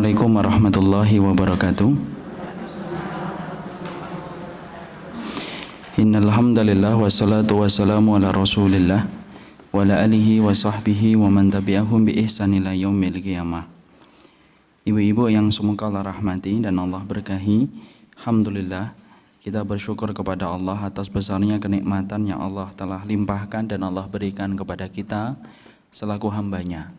Assalamualaikum warahmatullahi wabarakatuh. Innal hamdalillah wassalatu wassalamu ala Rasulillah wa ala alihi wa sahbihi wa man tabi'ahum bi ihsan ila yaumil qiyamah. Ibu-ibu yang semoga Allah rahmati dan Allah berkahi, alhamdulillah kita bersyukur kepada Allah atas besarnya kenikmatan yang Allah telah limpahkan dan Allah berikan kepada kita selaku hambanya.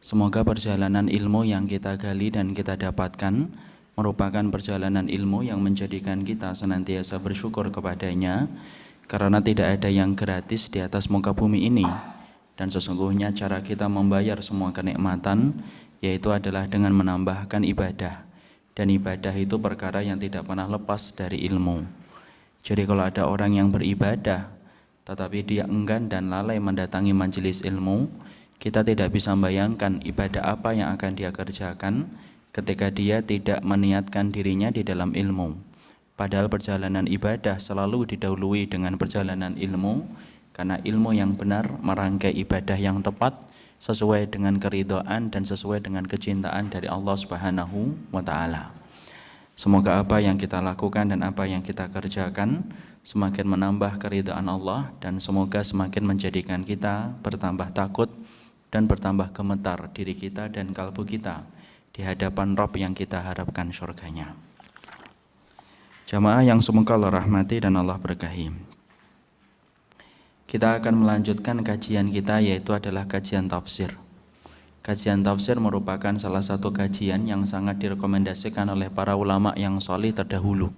Semoga perjalanan ilmu yang kita gali dan kita dapatkan merupakan perjalanan ilmu yang menjadikan kita senantiasa bersyukur kepadanya, karena tidak ada yang gratis di atas muka bumi ini, dan sesungguhnya cara kita membayar semua kenikmatan yaitu adalah dengan menambahkan ibadah, dan ibadah itu perkara yang tidak pernah lepas dari ilmu. Jadi kalau ada orang yang beribadah tetapi dia enggan dan lalai mendatangi majelis ilmu, kita tidak bisa membayangkan ibadah apa yang akan dia kerjakan ketika dia tidak meniatkan dirinya di dalam ilmu. Padahal perjalanan ibadah selalu didahului dengan perjalanan ilmu, karena ilmu yang benar merangkai ibadah yang tepat sesuai dengan keridhaan dan sesuai dengan kecintaan dari Allah Subhanahu wa Ta'ala. Semoga apa yang kita lakukan dan apa yang kita kerjakan semakin menambah keridhaan Allah, dan semoga semakin menjadikan kita bertambah takut dan bertambah gemetar diri kita dan kalbu kita di hadapan Rabb yang kita harapkan surganya. Jamaah yang semoga Allah rahmati dan Allah berkahi, kita akan melanjutkan kajian kita, yaitu adalah kajian tafsir. Kajian tafsir merupakan salah satu kajian yang sangat direkomendasikan oleh para ulama yang salih terdahulu,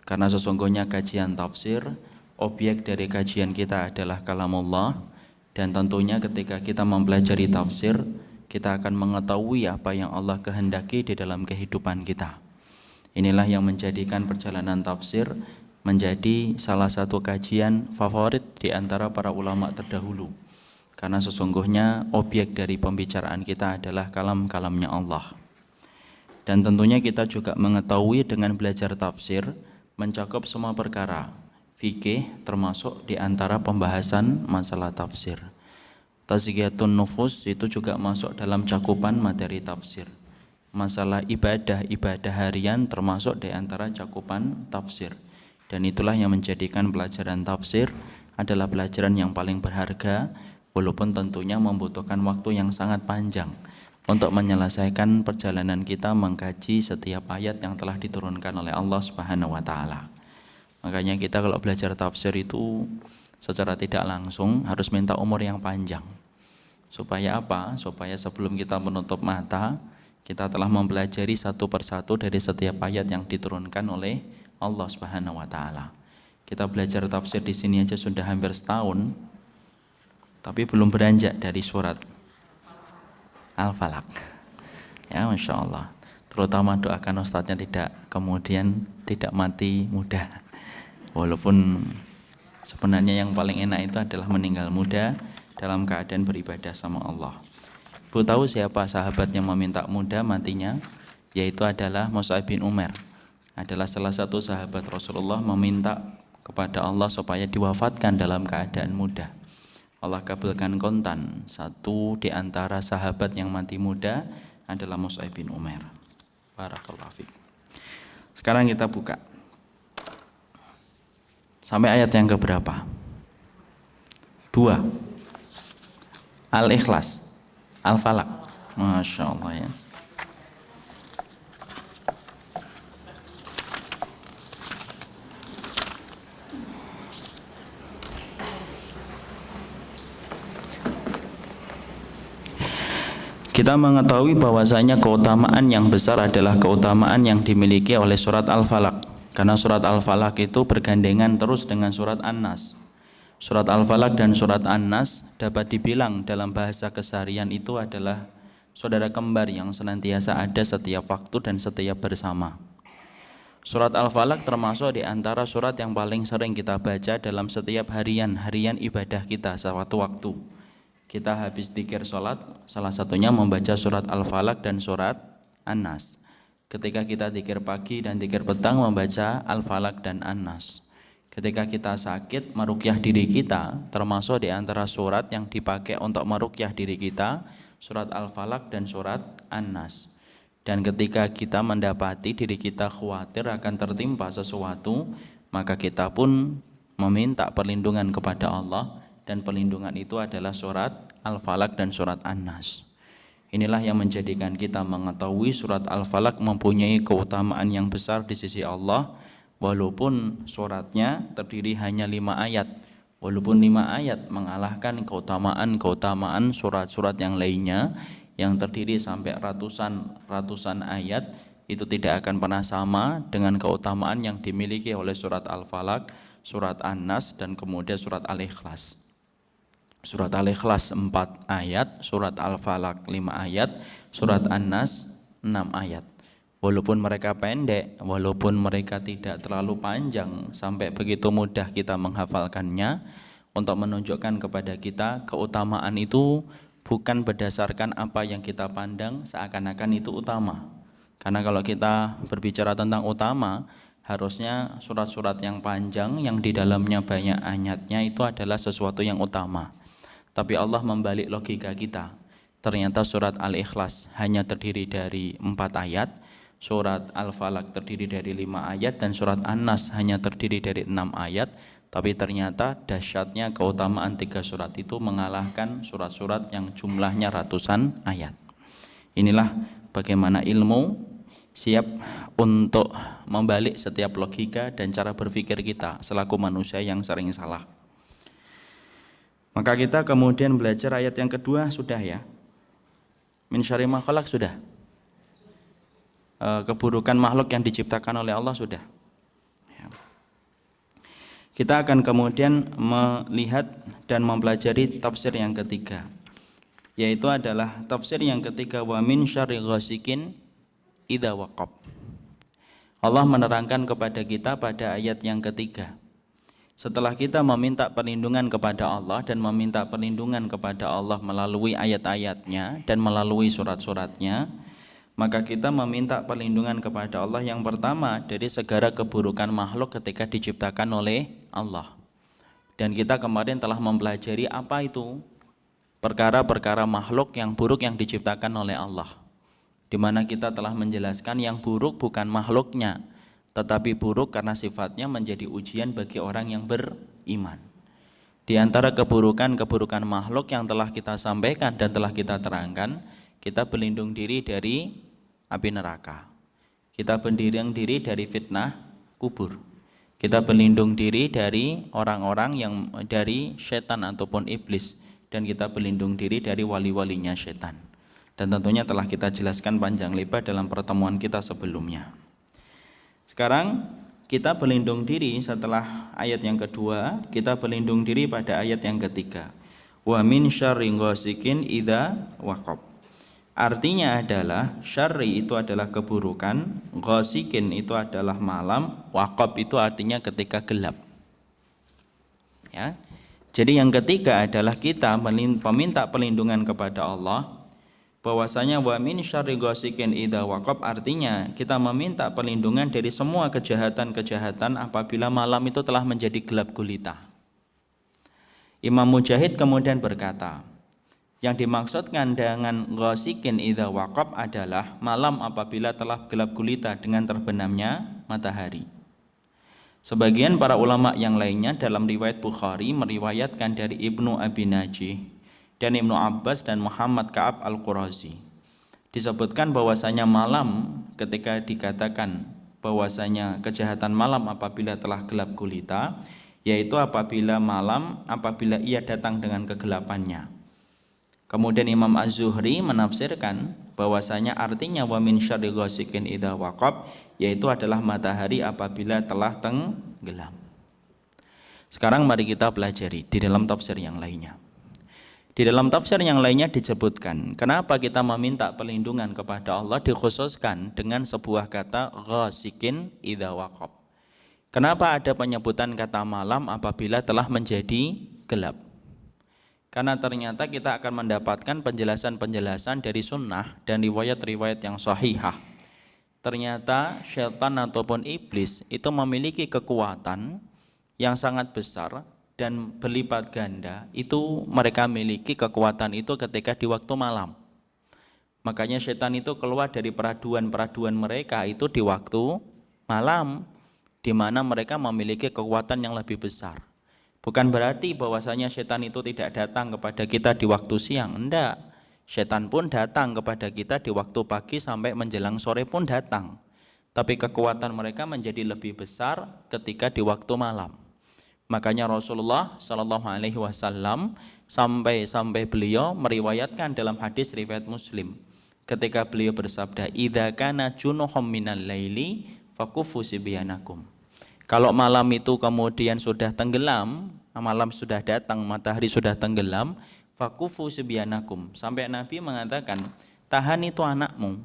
karena sesungguhnya kajian tafsir, objek dari kajian kita adalah kalamullah. Dan tentunya ketika kita mempelajari tafsir, kita akan mengetahui apa yang Allah kehendaki di dalam kehidupan kita. Inilah yang menjadikan perjalanan tafsir menjadi salah satu kajian favorit di antara para ulama terdahulu, karena sesungguhnya objek dari pembicaraan kita adalah kalam-kalamnya Allah. Dan tentunya kita juga mengetahui dengan belajar tafsir mencakup semua perkara fikih, termasuk di antara pembahasan masalah tafsir. Tazkiyatun nufus itu juga masuk dalam cakupan materi tafsir. Masalah ibadah harian termasuk di antara cakupan tafsir. Dan itulah yang menjadikan pelajaran tafsir adalah pelajaran yang paling berharga, walaupun tentunya membutuhkan waktu yang sangat panjang untuk menyelesaikan perjalanan kita mengkaji setiap ayat yang telah diturunkan oleh Allah Subhanahu wa Ta'ala. Makanya kita kalau belajar tafsir itu secara tidak langsung harus minta umur yang panjang. Supaya apa? Supaya sebelum kita menutup mata, kita telah mempelajari satu persatu dari setiap ayat yang diturunkan oleh Allah Subhanahu wa Ta'ala. Kita belajar tafsir di sini aja sudah hampir setahun, tapi belum beranjak dari surat Al-Falaq. Ya, Masya Allah. Terutama doakan ustadznya tidak mati muda. Walaupun sebenarnya yang paling enak itu adalah meninggal muda dalam keadaan beribadah sama Allah. Bu tahu siapa sahabat yang meminta muda matinya? Yaitu adalah Mus'ab bin Umair. Adalah salah satu sahabat Rasulullah meminta kepada Allah supaya diwafatkan dalam keadaan muda. Allah kabulkan kontan. Satu di antara sahabat yang mati muda adalah Mus'ab bin Umair. Barakallahu fiik. Sekarang kita buka sampai ayat yang keberapa? 2. Al-Ikhlas, Al-Falaq. Masya Allah ya. Kita mengetahui bahwasanya keutamaan yang besar adalah keutamaan yang dimiliki oleh surat Al-Falaq. Karena surat Al-Falaq itu bergandengan terus dengan surat An-Nas. Surat Al-Falaq dan surat An-Nas dapat dibilang dalam bahasa keseharian itu adalah saudara kembar yang senantiasa ada setiap waktu dan setiap bersama. Surat Al-Falaq termasuk di antara surat yang paling sering kita baca dalam setiap harian ibadah kita sewaktu-waktu. Kita habis dzikir sholat, salah satunya membaca surat Al-Falaq dan surat An-Nas. Ketika kita dzikir pagi dan dzikir petang membaca Al-Falaq dan An-Nas. Ketika kita sakit, meruqyah diri kita, termasuk di antara surat yang dipakai untuk meruqyah diri kita, surat Al-Falaq dan surat An-Nas. Dan ketika kita mendapati diri kita khawatir akan tertimpa sesuatu, maka kita pun meminta perlindungan kepada Allah, dan perlindungan itu adalah surat Al-Falaq dan surat An-Nas. Inilah yang menjadikan kita mengetahui surat Al-Falaq mempunyai keutamaan yang besar di sisi Allah, walaupun suratnya terdiri hanya 5 ayat. Walaupun 5 ayat mengalahkan keutamaan surat-surat yang lainnya yang terdiri sampai ratusan ayat, itu tidak akan pernah sama dengan keutamaan yang dimiliki oleh surat Al-Falaq, surat An-Nas, dan kemudian surat Al-Ikhlas. Surat Al-Ikhlas 4 ayat, surat Al-Falaq 5 ayat, surat An-Nas 6 ayat. Walaupun mereka pendek, walaupun mereka tidak terlalu panjang sampai begitu mudah kita menghafalkannya, untuk menunjukkan kepada kita keutamaan itu bukan berdasarkan apa yang kita pandang seakan-akan itu utama. Karena kalau kita berbicara tentang utama, harusnya surat-surat yang panjang yang di dalamnya banyak ayatnya itu adalah sesuatu yang utama. Tapi Allah membalik logika kita. Ternyata surat Al-Ikhlas hanya terdiri dari 4 ayat, surat Al-Falaq terdiri dari 5 ayat, dan surat An-Nas hanya terdiri dari 6 ayat. Tapi ternyata dahsyatnya keutamaan 3 surat itu mengalahkan surat-surat yang jumlahnya ratusan ayat. Inilah bagaimana ilmu siap untuk membalik setiap logika dan cara berpikir kita selaku manusia yang sering salah. Maka kita kemudian belajar ayat yang kedua sudah ya. Min syarri ma khalaq sudah. Keburukan makhluk yang diciptakan oleh Allah sudah. Kita akan kemudian melihat dan mempelajari tafsir yang ketiga, yaitu adalah tafsir yang ketiga, wa min syarri ghasikin idza waqab. Allah menerangkan kepada kita pada ayat yang ketiga, setelah kita meminta perlindungan kepada Allah dan meminta perlindungan kepada Allah melalui ayat-ayatnya dan melalui surat-suratnya, maka kita meminta perlindungan kepada Allah yang pertama dari segala keburukan makhluk ketika diciptakan oleh Allah. Dan kita kemarin telah mempelajari apa itu perkara-perkara makhluk yang buruk yang diciptakan oleh Allah, di mana kita telah menjelaskan yang buruk bukan makhluknya, tetapi buruk karena sifatnya menjadi ujian bagi orang yang beriman. Di antara keburukan-keburukan makhluk yang telah kita sampaikan dan telah kita terangkan, kita berlindung diri dari api neraka, kita berlindung diri dari fitnah kubur, kita berlindung diri dari orang-orang yang dari setan ataupun iblis, dan kita berlindung diri dari wali-walinya setan. Dan tentunya telah kita jelaskan panjang lebar dalam pertemuan kita sebelumnya. Sekarang kita berlindung diri setelah ayat yang kedua, kita berlindung diri pada ayat yang ketiga, wa min syarri ghasikin idza waqab. Artinya adalah syarri itu adalah keburukan, ghasikin itu adalah malam, waqab itu artinya ketika gelap. Ya. Jadi yang ketiga adalah kita meminta perlindungan kepada Allah, bahwasanya wa min syarri ghasikin idza waqab, artinya kita meminta perlindungan dari semua kejahatan-kejahatan apabila malam itu telah menjadi gelap gulita. Imam Mujahid kemudian berkata, yang dimaksudkan dengan ghasikin idza waqab adalah malam apabila telah gelap gulita dengan terbenamnya matahari. Sebagian para ulama yang lainnya dalam riwayat Bukhari meriwayatkan dari Ibnu Abi Najih dan Ibnu Abbas dan Muhammad Ka'ab Al-Qurazi, disebutkan bahwasanya malam, ketika dikatakan bahwasanya kejahatan malam apabila telah gelap gulita, yaitu apabila malam apabila ia datang dengan kegelapannya. Kemudian Imam Az-Zuhri menafsirkan bahwasanya artinya wa min syarri ghasikin idza waqab, yaitu adalah matahari apabila telah tenggelam. Sekarang mari kita pelajari di dalam tafsir yang lainnya. Di dalam tafsir yang lainnya disebutkan kenapa kita meminta perlindungan kepada Allah dikhususkan dengan sebuah kata ghasikin idza waqab. Kenapa ada penyebutan kata malam apabila telah menjadi gelap? Karena ternyata kita akan mendapatkan penjelasan-penjelasan dari sunnah dan riwayat-riwayat yang sahihah. Ternyata syaitan ataupun iblis itu memiliki kekuatan yang sangat besar dan berlipat ganda. Itu mereka miliki kekuatan itu ketika di waktu malam. Makanya setan itu keluar dari peraduan-peraduan mereka itu di waktu malam, di mana mereka memiliki kekuatan yang lebih besar. Bukan berarti bahwasanya setan itu tidak datang kepada kita di waktu siang, enggak. Setan pun datang kepada kita di waktu pagi sampai menjelang sore pun datang. Tapi kekuatan mereka menjadi lebih besar ketika di waktu malam. Makanya Rasulullah Shallallahu Alaihi Wasallam sampai beliau meriwayatkan dalam hadis riwayat Muslim, ketika beliau bersabda, "Idza kana junuhum minal laili fakufu sibyanakum." Kalau malam itu kemudian sudah tenggelam, malam sudah datang, matahari sudah tenggelam, fakufu sibyanakum. Sampai Nabi mengatakan, tahan itu anakmu,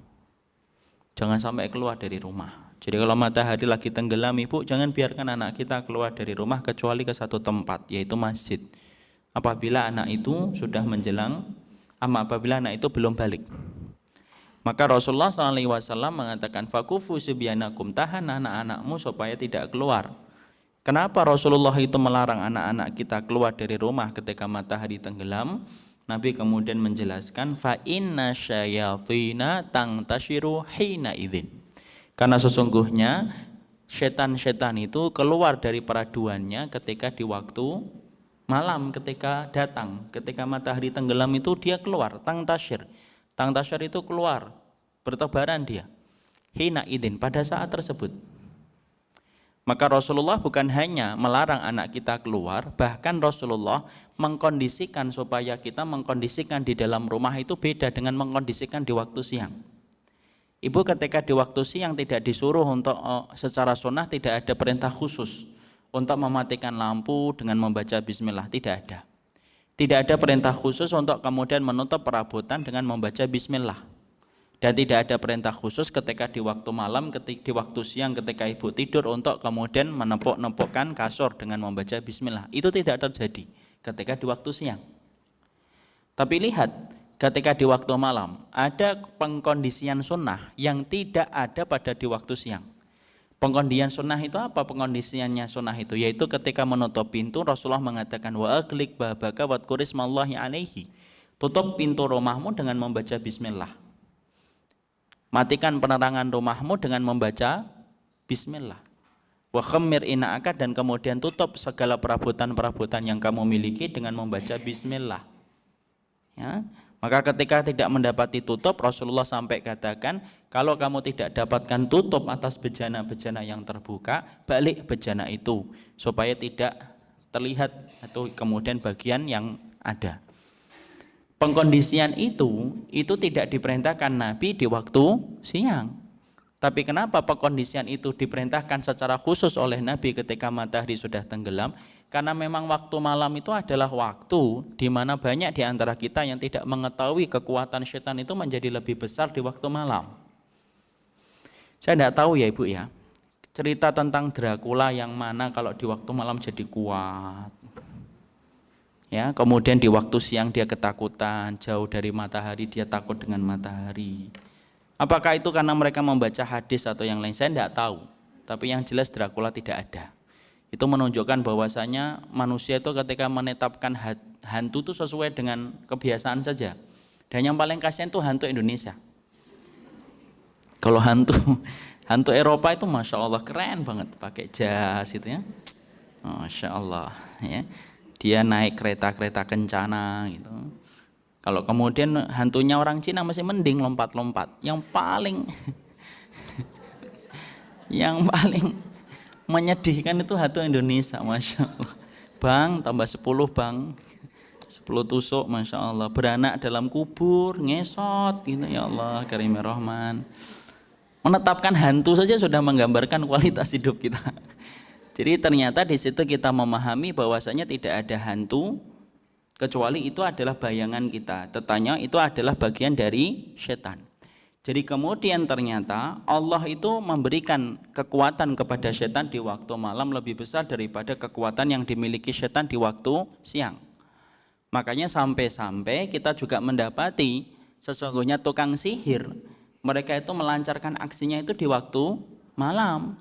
jangan sampai keluar dari rumah. Jadi kalau matahari lagi tenggelam, ibu jangan biarkan anak kita keluar dari rumah kecuali ke satu tempat, yaitu masjid. Apabila anak itu sudah menjelang, apabila anak itu belum balik. Maka Rasulullah SAW mengatakan, fakufu sibyanakum, tahan anak-anakmu supaya tidak keluar. Kenapa Rasulullah itu melarang anak-anak kita keluar dari rumah ketika matahari tenggelam? Nabi kemudian menjelaskan, fa inna syayatina tangtashiru hina idzin. Karena sesungguhnya setan-setan itu keluar dari peraduannya ketika di waktu malam, ketika datang, ketika matahari tenggelam itu dia keluar, tangtashir. Tangtashir itu keluar, bertebaran dia. Hina idzin, pada saat tersebut. Maka Rasulullah bukan hanya melarang anak kita keluar, bahkan Rasulullah mengkondisikan supaya kita mengkondisikan di dalam rumah itu beda dengan mengkondisikan di waktu siang. Ibu ketika di waktu siang tidak disuruh untuk secara sunnah, tidak ada perintah khusus untuk mematikan lampu dengan membaca bismillah, tidak ada. Tidak ada perintah khusus untuk kemudian menutup perabotan dengan membaca bismillah. Dan tidak ada perintah khusus ketika di waktu malam, di waktu siang ketika ibu tidur untuk kemudian menepuk-nepukkan kasur dengan membaca bismillah. Itu tidak terjadi ketika di waktu siang. Tapi lihat, ketika di waktu malam ada pengkondisian sunnah yang tidak ada pada di waktu siang. Pengkondisian sunnah itu apa? Pengkondisiannya sunnah itu yaitu ketika menutup pintu, Rasulullah mengatakan, wa aqlik babaka wadhkur ismallahi alaihi. Tutup pintu rumahmu dengan membaca bismillah. Matikan penerangan rumahmu dengan membaca bismillah. Wa khammir ina'aka, dan kemudian tutup segala perabotan-perabotan yang kamu miliki dengan membaca bismillah. Ya. Maka ketika tidak mendapati tutup, Rasulullah sampai katakan, kalau kamu tidak dapatkan tutup atas bejana-bejana yang terbuka, balik bejana itu supaya tidak terlihat atau kemudian bagian yang ada. Pengkondisian itu tidak diperintahkan Nabi di waktu siang. Tapi kenapa pengkondisian itu diperintahkan secara khusus oleh Nabi ketika matahari sudah tenggelam? Karena memang waktu malam itu adalah waktu di mana banyak di antara kita yang tidak mengetahui kekuatan setan itu menjadi lebih besar di waktu malam. Saya tidak tahu ya ibu ya, cerita tentang Dracula yang mana kalau di waktu malam jadi kuat. Ya, kemudian di waktu siang dia ketakutan, jauh dari matahari dia takut dengan matahari. Apakah itu karena mereka membaca hadis atau yang lain? Saya tidak tahu. Tapi yang jelas Dracula tidak ada. Itu menunjukkan bahwasanya manusia itu ketika menetapkan hantu itu sesuai dengan kebiasaan saja. Dan yang paling kasihan itu hantu Indonesia. Kalau hantu Eropa itu masya Allah keren banget, pakai jas gitu ya. Masya Allah ya. Dia naik kereta-kereta kencana gitu. Kalau kemudian hantunya orang Cina masih mending lompat-lompat. Yang paling menyedihkan itu hantu Indonesia, masya Allah. Bang, tambah 10 bang, 10 tusuk, masya Allah. Beranak dalam kubur, ngesot gitu, ya Allah, Karimir Rahman. Menetapkan hantu saja sudah menggambarkan kualitas hidup kita. Jadi ternyata di situ kita memahami bahwasanya tidak ada hantu kecuali itu adalah bayangan kita. Tetanya itu adalah bagian dari setan. Jadi kemudian ternyata Allah itu memberikan kekuatan kepada setan di waktu malam lebih besar daripada kekuatan yang dimiliki setan di waktu siang. Makanya sampai-sampai kita juga mendapati sesungguhnya tukang sihir, mereka itu melancarkan aksinya itu di waktu malam.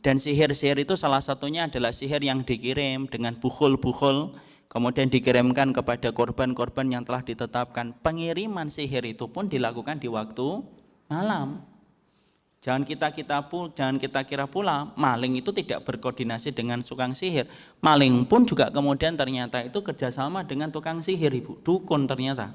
Dan sihir-sihir itu salah satunya adalah sihir yang dikirim dengan bukhul-bukhul kemudian dikirimkan kepada korban-korban yang telah ditetapkan. Pengiriman sihir itu pun dilakukan di waktu malam. Jangan kita kira pula maling itu tidak berkoordinasi dengan tukang sihir. Maling pun juga kemudian ternyata itu kerjasama dengan tukang sihir, Ibu, dukun ternyata.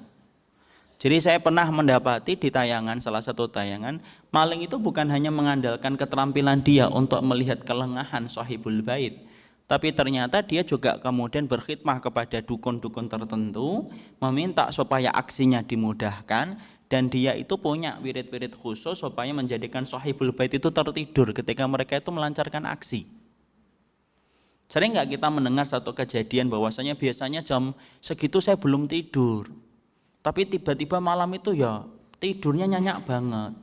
Jadi saya pernah mendapati di tayangan, salah satu tayangan, maling itu bukan hanya mengandalkan keterampilan dia untuk melihat kelengahan sahibul bait, tapi ternyata dia juga kemudian berkhidmah kepada dukun-dukun tertentu, meminta supaya aksinya dimudahkan, dan dia itu punya wirid-wirid khusus supaya menjadikan sahibul bait itu tertidur ketika mereka itu melancarkan aksi. Sering nggak kita mendengar satu kejadian bahwasanya biasanya jam segitu saya belum tidur, tapi tiba-tiba malam itu ya tidurnya nyenyak banget.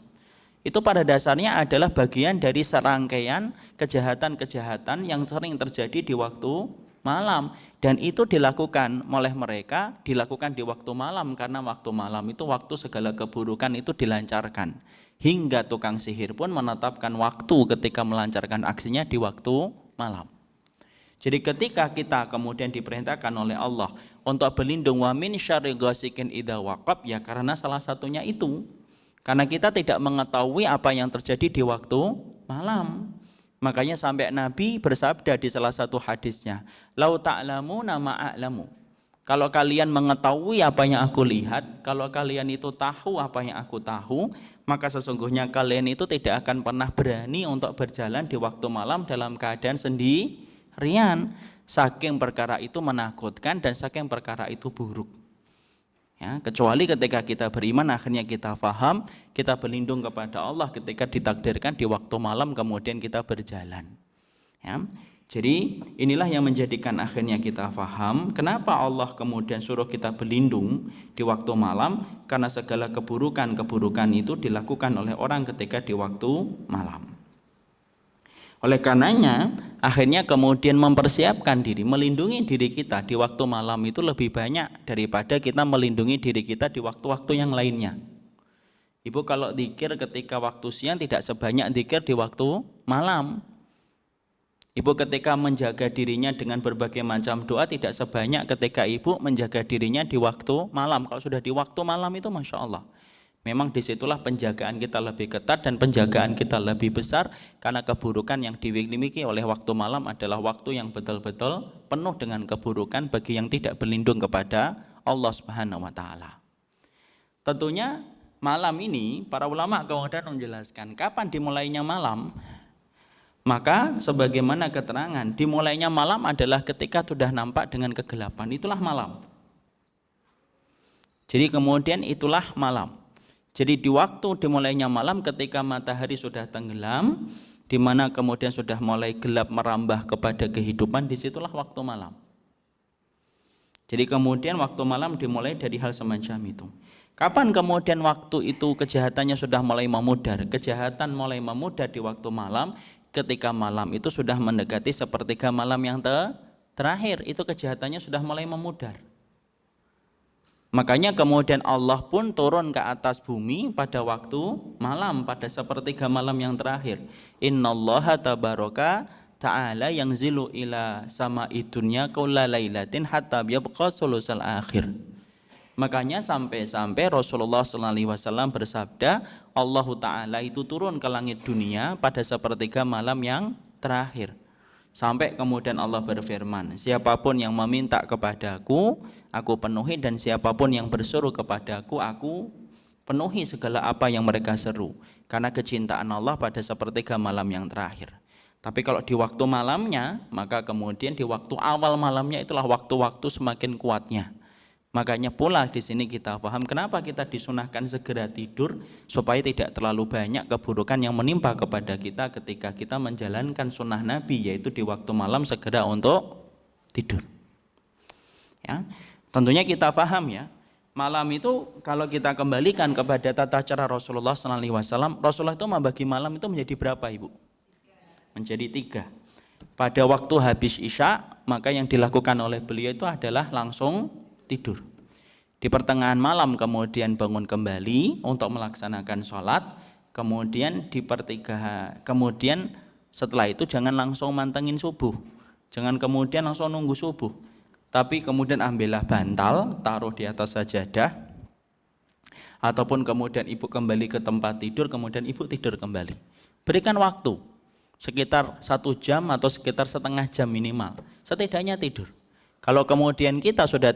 Itu pada dasarnya adalah bagian dari serangkaian kejahatan-kejahatan yang sering terjadi di waktu malam, dan itu dilakukan oleh mereka, dilakukan di waktu malam karena waktu malam itu waktu segala keburukan itu dilancarkan, hingga tukang sihir pun menetapkan waktu ketika melancarkan aksinya di waktu malam. Jadi ketika kita kemudian diperintahkan oleh Allah untuk berlindung wa min syarri ghasikin idza waqab, ya karena salah satunya itu, karena kita tidak mengetahui apa yang terjadi di waktu malam. Makanya sampai Nabi bersabda di salah satu hadisnya, lau ta'lamuna ma a'lamu. Kalau kalian mengetahui apa yang aku lihat, kalau kalian itu tahu apa yang aku tahu, maka sesungguhnya kalian itu tidak akan pernah berani untuk berjalan di waktu malam dalam keadaan sendirian. Saking perkara itu menakutkan dan saking perkara itu buruk. Ya, kecuali ketika kita beriman akhirnya kita faham, kita berlindung kepada Allah ketika ditakdirkan di waktu malam kemudian kita berjalan. Ya, jadi inilah yang menjadikan akhirnya kita faham kenapa Allah kemudian suruh kita berlindung di waktu malam, karena segala keburukan-keburukan itu dilakukan oleh orang ketika di waktu malam. Oleh karenanya akhirnya kemudian mempersiapkan diri, melindungi diri kita di waktu malam itu lebih banyak daripada kita melindungi diri kita di waktu-waktu yang lainnya. Ibu kalau zikir ketika waktu siang tidak sebanyak zikir di waktu malam. Ibu ketika menjaga dirinya dengan berbagai macam doa tidak sebanyak ketika ibu menjaga dirinya di waktu malam. Kalau sudah di waktu malam itu Masya Allah, memang disitulah penjagaan kita lebih ketat dan penjagaan kita lebih besar, karena keburukan yang dimiliki oleh waktu malam adalah waktu yang betul-betul penuh dengan keburukan bagi yang tidak berlindung kepada Allah Subhanahu wa Ta'ala. Tentunya malam ini para ulama kemudian menjelaskan kapan dimulainya malam. Maka sebagaimana keterangan, dimulainya malam adalah ketika sudah nampak dengan kegelapan, itulah malam. Jadi kemudian itulah malam. Jadi di waktu dimulainya malam ketika matahari sudah tenggelam, di mana kemudian sudah mulai gelap merambah kepada kehidupan, disitulah waktu malam. Jadi kemudian waktu malam dimulai dari hal semacam itu. Kapan kemudian waktu itu kejahatannya sudah mulai memudar? Kejahatan mulai memudar di waktu malam, ketika malam itu sudah mendekati sepertiga malam yang terakhir, itu kejahatannya sudah mulai memudar. Makanya kemudian Allah pun turun ke atas bumi pada waktu malam, pada sepertiga malam yang terakhir. Innallaha tabaraka ta'ala yanzilu ila sama'i dunya kulla lailatin hatta yabqa sulusal akhir. Makanya sampai-sampai Rasulullah SAW bersabda, Allah Ta'ala itu turun ke langit dunia pada sepertiga malam yang terakhir. Sampai kemudian Allah berfirman, siapapun yang meminta kepadaku, aku penuhi, dan siapapun yang berseru kepadaku, aku penuhi segala apa yang mereka seru. Karena kecintaan Allah pada sepertiga malam yang terakhir. Tapi kalau di waktu malamnya, maka kemudian di waktu awal malamnya itulah waktu-waktu semakin kuatnya. Makanya pula di sini kita paham kenapa kita disunahkan segera tidur, supaya tidak terlalu banyak keburukan yang menimpa kepada kita ketika kita menjalankan sunnah Nabi, yaitu di waktu malam segera untuk tidur. Ya, tentunya kita paham ya, malam itu kalau kita kembalikan kepada tata cara Rasulullah SAW, Rasulullah itu membagi malam itu menjadi berapa Ibu? Menjadi 3. Pada waktu habis Isya, maka yang dilakukan oleh beliau itu adalah langsung tidur. Di pertengahan malam kemudian bangun kembali untuk melaksanakan sholat, kemudian setelah itu jangan langsung mantengin subuh, jangan kemudian langsung nunggu subuh. tapi kemudian ambillah bantal, taruh di atas sajadah, ataupun kemudian ibu kembali ke tempat tidur, kemudian ibu tidur kembali. Berikan waktu sekitar 1 jam atau sekitar setengah jam minimal, setidaknya tidur. Kalau kemudian kita sudah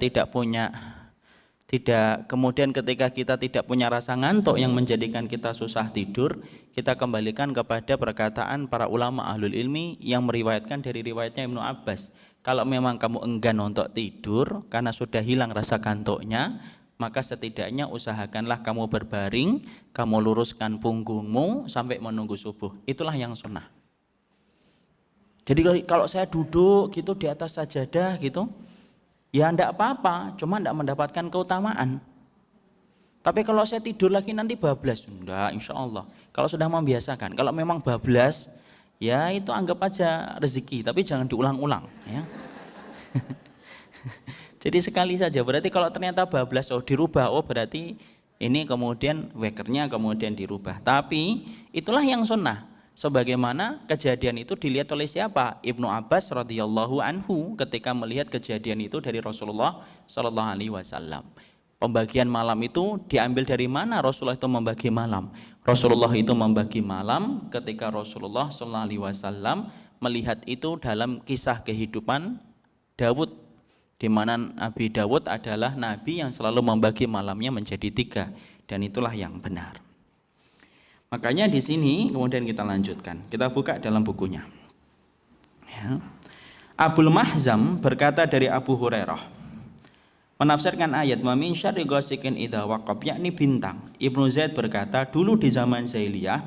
kemudian ketika kita tidak punya rasa ngantuk yang menjadikan kita susah tidur, kita kembalikan kepada perkataan para ulama ahlul ilmi yang meriwayatkan dari riwayatnya Ibnu Abbas. Kalau memang kamu enggan untuk tidur karena sudah hilang rasa kantuknya, maka setidaknya usahakanlah kamu berbaring, kamu luruskan punggungmu sampai menunggu subuh. Itulah yang sunnah. Jadi kalau saya duduk gitu di atas sajadah gitu, ya enggak apa-apa, cuma enggak mendapatkan keutamaan. Tapi kalau saya tidur lagi nanti bablas, enggak, insya Allah. Kalau sudah membiasakan, kalau memang bablas, ya itu anggap aja rezeki, tapi jangan diulang-ulang. Ya. Jadi sekali saja, berarti kalau ternyata bablas, dirubah, berarti ini kemudian wakernya kemudian dirubah. Tapi itulah yang sunnah. Sebagaimana kejadian itu dilihat oleh siapa? Ibnu Abbas radhiyallahu anhu ketika melihat kejadian itu dari Rasulullah sallallahu alaihi wasallam. Pembagian malam itu diambil dari mana Rasulullah itu membagi malam? Rasulullah itu membagi malam ketika Rasulullah sallallahu alaihi wasallam melihat itu dalam kisah kehidupan Daud, di mana Nabi Daud adalah nabi yang selalu membagi malamnya menjadi 3, dan itulah yang benar. Makanya di sini kemudian kita lanjutkan, kita buka dalam bukunya. Ya. Abul Mahzam berkata dari Abu Hurairah, menafsirkan ayat wa min syarri ghasiqin idza waqab, yakni bintang. Ibnu Zaid berkata, dulu di zaman jahiliyah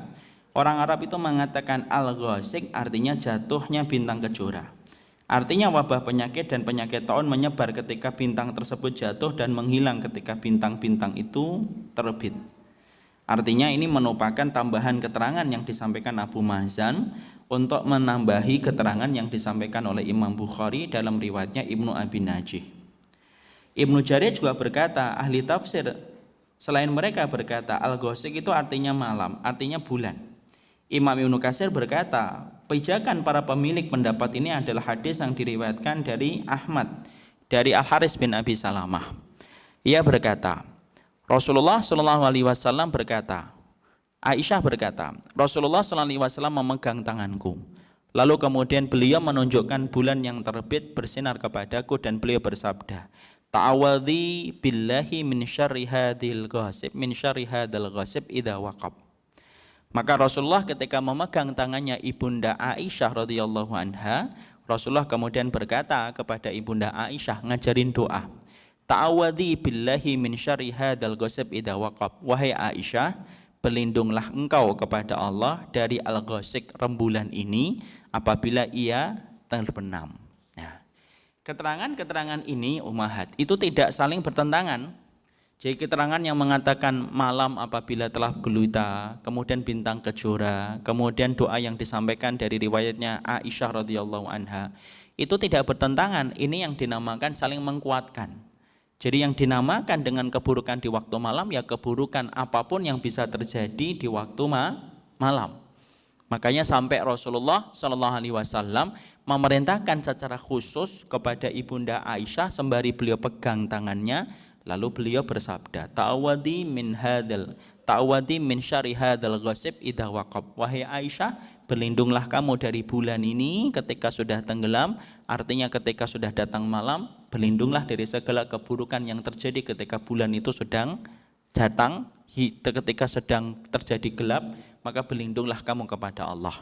orang Arab itu mengatakan al-ghasiq artinya jatuhnya bintang kejora. Artinya wabah penyakit dan penyakit taun menyebar ketika bintang tersebut jatuh dan menghilang ketika bintang-bintang itu terbit. Artinya ini merupakan tambahan keterangan yang disampaikan Abu Mahzan untuk menambahi keterangan yang disampaikan oleh Imam Bukhari dalam riwayatnya Ibnu Abi Najih. Ibnu Jarir juga berkata, ahli tafsir selain mereka berkata al-ghasiq itu artinya malam, artinya bulan. Imam Ibnu Katsir berkata, pijakan para pemilik pendapat ini adalah hadis yang diriwayatkan dari Ahmad dari Al-Haris bin Abi Salamah. Ia berkata, Rasulullah Shallallahu Alaihi Wasallam berkata, Aisyah berkata, Rasulullah Shallallahu Alaihi Wasallam memegang tanganku, lalu kemudian beliau menunjukkan bulan yang terbit bersinar kepadaku dan beliau bersabda, ta'awadhi billahi min syarri hadhil ghasib min syarri hadzal ghasib idza waqab. Maka Rasulullah ketika memegang tangannya Ibunda Aisyah radhiyallahu anha, Rasulullah kemudian berkata kepada Ibunda Aisyah, ngajarin doa, ta'awadhi billahi min syarri hadzal ghasib idza waqab. Wahai Aisyah, berlindunglah engkau kepada Allah dari al-ghasiq, rembulan ini apabila ia terbenam. Nah, keterangan-keterangan ini ummahat itu tidak saling bertentangan. Jadi keterangan yang mengatakan malam apabila telah gulita, kemudian bintang kejora, kemudian doa yang disampaikan dari riwayatnya Aisyah radhiyallahu anha, itu tidak bertentangan. Ini yang dinamakan saling menguatkan. Jadi yang dinamakan dengan keburukan di waktu malam, ya keburukan apapun yang bisa terjadi di waktu malam. Makanya sampai Rasulullah Shallallahu Alaihi Wasallam memerintahkan secara khusus kepada Ibunda Aisyah sembari beliau pegang tangannya, lalu beliau bersabda, ta'awadi min syarri hadzal ghasib idza waqab. Wahai Aisyah, berlindunglah kamu dari bulan ini ketika sudah tenggelam, artinya ketika sudah datang malam, berlindunglah dari segala keburukan yang terjadi ketika bulan itu sedang datang, ketika sedang terjadi gelap, maka berlindunglah kamu kepada Allah.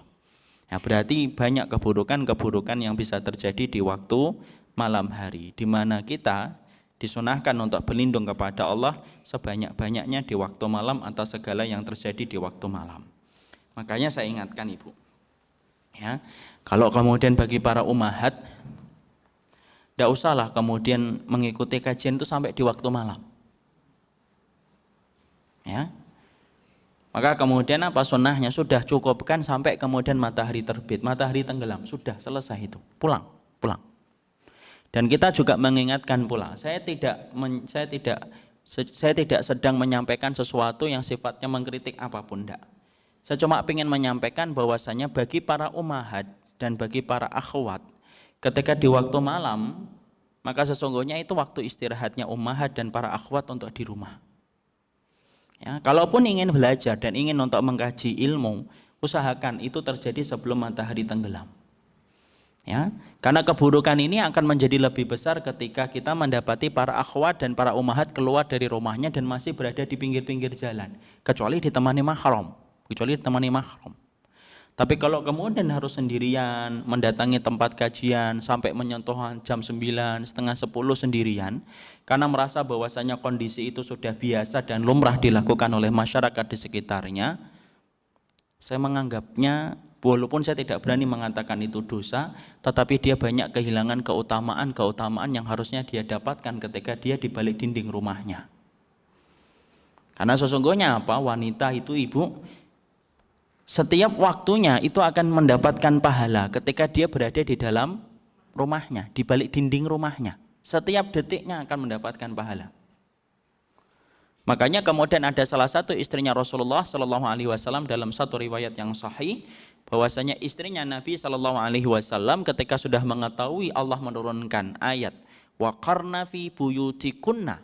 Ya, berarti banyak keburukan-keburukan yang bisa terjadi di waktu malam hari, di mana kita disunahkan untuk berlindung kepada Allah sebanyak-banyaknya di waktu malam atas segala yang terjadi di waktu malam. Makanya saya ingatkan Ibu, ya, kalau kemudian bagi para ummahat, tidak usahlah kemudian mengikuti kajian itu sampai di waktu malam. Ya, maka kemudian apa sunnahnya? Sudah cukupkan sampai kemudian matahari terbit, matahari tenggelam, sudah selesai itu, pulang. Dan kita juga mengingatkan pula, saya tidak sedang menyampaikan sesuatu yang sifatnya mengkritik apapun, enggak. Saya cuma ingin menyampaikan bahwasanya bagi para ummahat dan bagi para akhwat, ketika di waktu malam maka sesungguhnya itu waktu istirahatnya ummahat dan para akhwat untuk di rumah. Ya, kalaupun ingin belajar dan ingin untuk mengkaji ilmu, usahakan itu terjadi sebelum matahari tenggelam. Ya, karena keburukan ini akan menjadi lebih besar ketika kita mendapati para akhwat dan para ummahat keluar dari rumahnya dan masih berada di pinggir-pinggir jalan, kecuali ditemani mahram, Tapi kalau kemudian harus sendirian mendatangi tempat kajian sampai menyentuh jam 9, setengah 10 sendirian, karena merasa bahwasanya kondisi itu sudah biasa dan lumrah dilakukan oleh masyarakat di sekitarnya, saya menganggapnya, walaupun saya tidak berani mengatakan itu dosa, tetapi dia banyak kehilangan keutamaan yang harusnya dia dapatkan ketika dia di balik dinding rumahnya. Karena sesungguhnya apa? Wanita itu, ibu, setiap waktunya itu akan mendapatkan pahala ketika dia berada di dalam rumahnya, di balik dinding rumahnya. Setiap detiknya akan mendapatkan pahala. Makanya kemudian ada salah satu istrinya Rasulullah Shallallahu Alaihi Wasallam dalam satu riwayat yang sahih, bahwasanya istrinya Nabi Shallallahu Alaihi Wasallam ketika sudah mengetahui Allah menurunkan ayat wa qarna fi buyutikunna,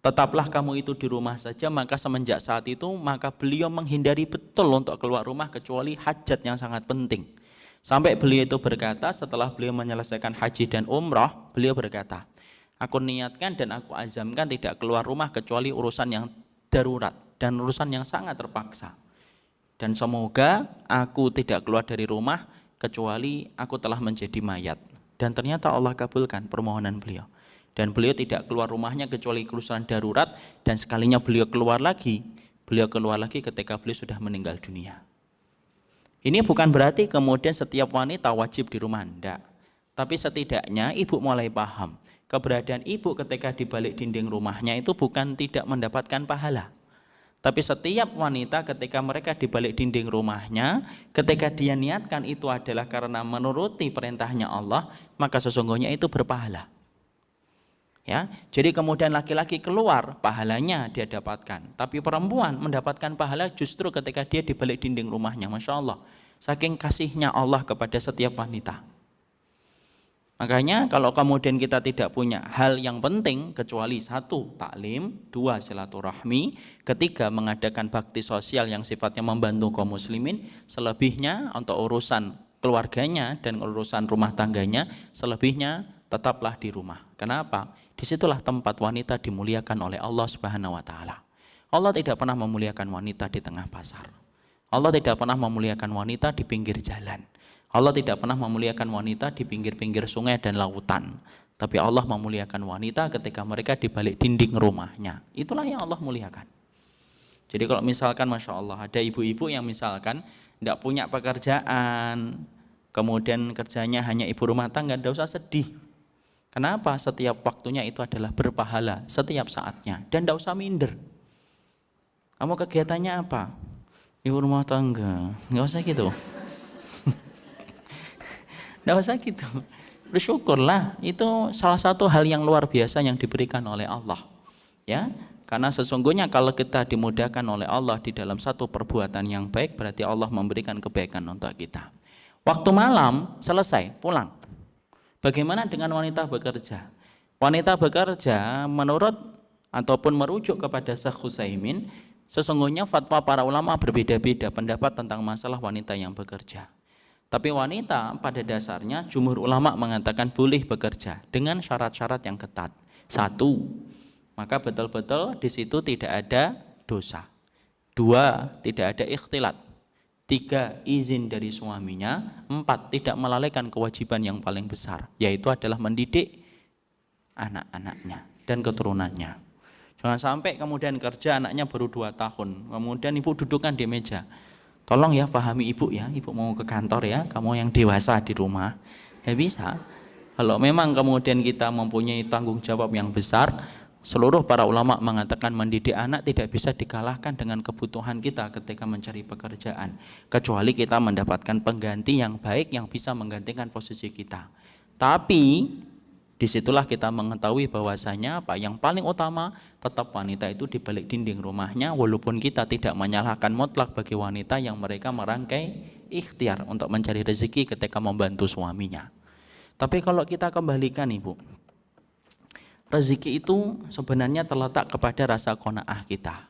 tetaplah kamu itu di rumah saja, maka semenjak saat itu maka beliau menghindari betul untuk keluar rumah kecuali hajat yang sangat penting. Sampai beliau itu berkata, setelah beliau menyelesaikan haji dan umrah, beliau berkata, aku niatkan dan aku azamkan tidak keluar rumah kecuali urusan yang darurat dan urusan yang sangat terpaksa. Dan semoga aku tidak keluar dari rumah kecuali aku telah menjadi mayat. Dan ternyata Allah kabulkan permohonan beliau. Dan beliau tidak keluar rumahnya kecuali urusan darurat, dan sekalinya beliau keluar lagi ketika beliau sudah meninggal dunia. Ini bukan berarti kemudian setiap wanita wajib di rumah, enggak. Tapi setidaknya ibu mulai paham, keberadaan ibu ketika di balik dinding rumahnya itu bukan tidak mendapatkan pahala. Tapi setiap wanita ketika mereka di balik dinding rumahnya, ketika dia niatkan itu adalah karena menuruti perintahnya Allah, maka sesungguhnya itu berpahala. Ya, jadi kemudian laki-laki keluar, pahalanya dia dapatkan. Tapi perempuan mendapatkan pahala justru ketika dia di balik dinding rumahnya. Masya Allah, saking kasihnya Allah kepada setiap wanita. Makanya kalau kemudian kita tidak punya hal yang penting kecuali satu, taklim, dua, silaturahmi, ketiga, mengadakan bakti sosial yang sifatnya membantu kaum muslimin, selebihnya untuk urusan keluarganya dan urusan rumah tangganya, selebihnya tetaplah di rumah. Kenapa? Disitulah tempat wanita dimuliakan oleh Allah Subhanahu wa Ta'ala. Allah tidak pernah memuliakan wanita di tengah pasar. Allah tidak pernah memuliakan wanita di pinggir jalan. Allah tidak pernah memuliakan wanita di pinggir-pinggir sungai dan lautan. Tapi Allah memuliakan wanita ketika mereka di balik dinding rumahnya. Itulah yang Allah muliakan. Jadi kalau misalkan Masya Allah ada ibu-ibu yang misalkan tidak punya pekerjaan, kemudian kerjanya hanya ibu rumah tangga, tidak usah sedih. Kenapa? Setiap waktunya itu adalah berpahala, setiap saatnya, dan tidak usah minder. Kamu kegiatannya apa? Ibu rumah tangga, nggak usah gitu. Nggak usah gitu. Bersyukurlah, itu salah satu hal yang luar biasa yang diberikan oleh Allah. Ya, karena sesungguhnya kalau kita dimudahkan oleh Allah di dalam satu perbuatan yang baik, berarti Allah memberikan kebaikan untuk kita. Waktu malam selesai, pulang. Bagaimana dengan wanita bekerja? Wanita bekerja menurut ataupun merujuk kepada Syekh Utsaimin, sesungguhnya fatwa para ulama berbeda-beda pendapat tentang masalah wanita yang bekerja. Tapi wanita pada dasarnya jumhur ulama mengatakan boleh bekerja dengan syarat-syarat yang ketat. Satu, maka betul-betul di situ tidak ada dosa. Dua, tidak ada ikhtilat. Tiga, izin dari suaminya. Empat, tidak melalaikan kewajiban yang paling besar, yaitu adalah mendidik anak-anaknya dan keturunannya. Jangan sampai kemudian kerja anaknya baru 2 tahun, kemudian ibu dudukkan di meja. Tolong ya pahami ibu ya, ibu mau ke kantor ya, kamu yang dewasa di rumah. Ya bisa. Kalau memang kemudian kita mempunyai tanggung jawab yang besar, seluruh para ulama mengatakan mendidik anak tidak bisa dikalahkan dengan kebutuhan kita ketika mencari pekerjaan, kecuali kita mendapatkan pengganti yang baik yang bisa menggantikan posisi kita. Tapi disitulah kita mengetahui bahwasanya apa yang paling utama, tetap wanita itu di balik dinding rumahnya, walaupun kita tidak menyalahkan mutlak bagi wanita yang mereka merangkai ikhtiar untuk mencari rezeki ketika membantu suaminya. Tapi kalau kita kembalikan ibu, rezeki itu sebenarnya terletak kepada rasa qanaah kita.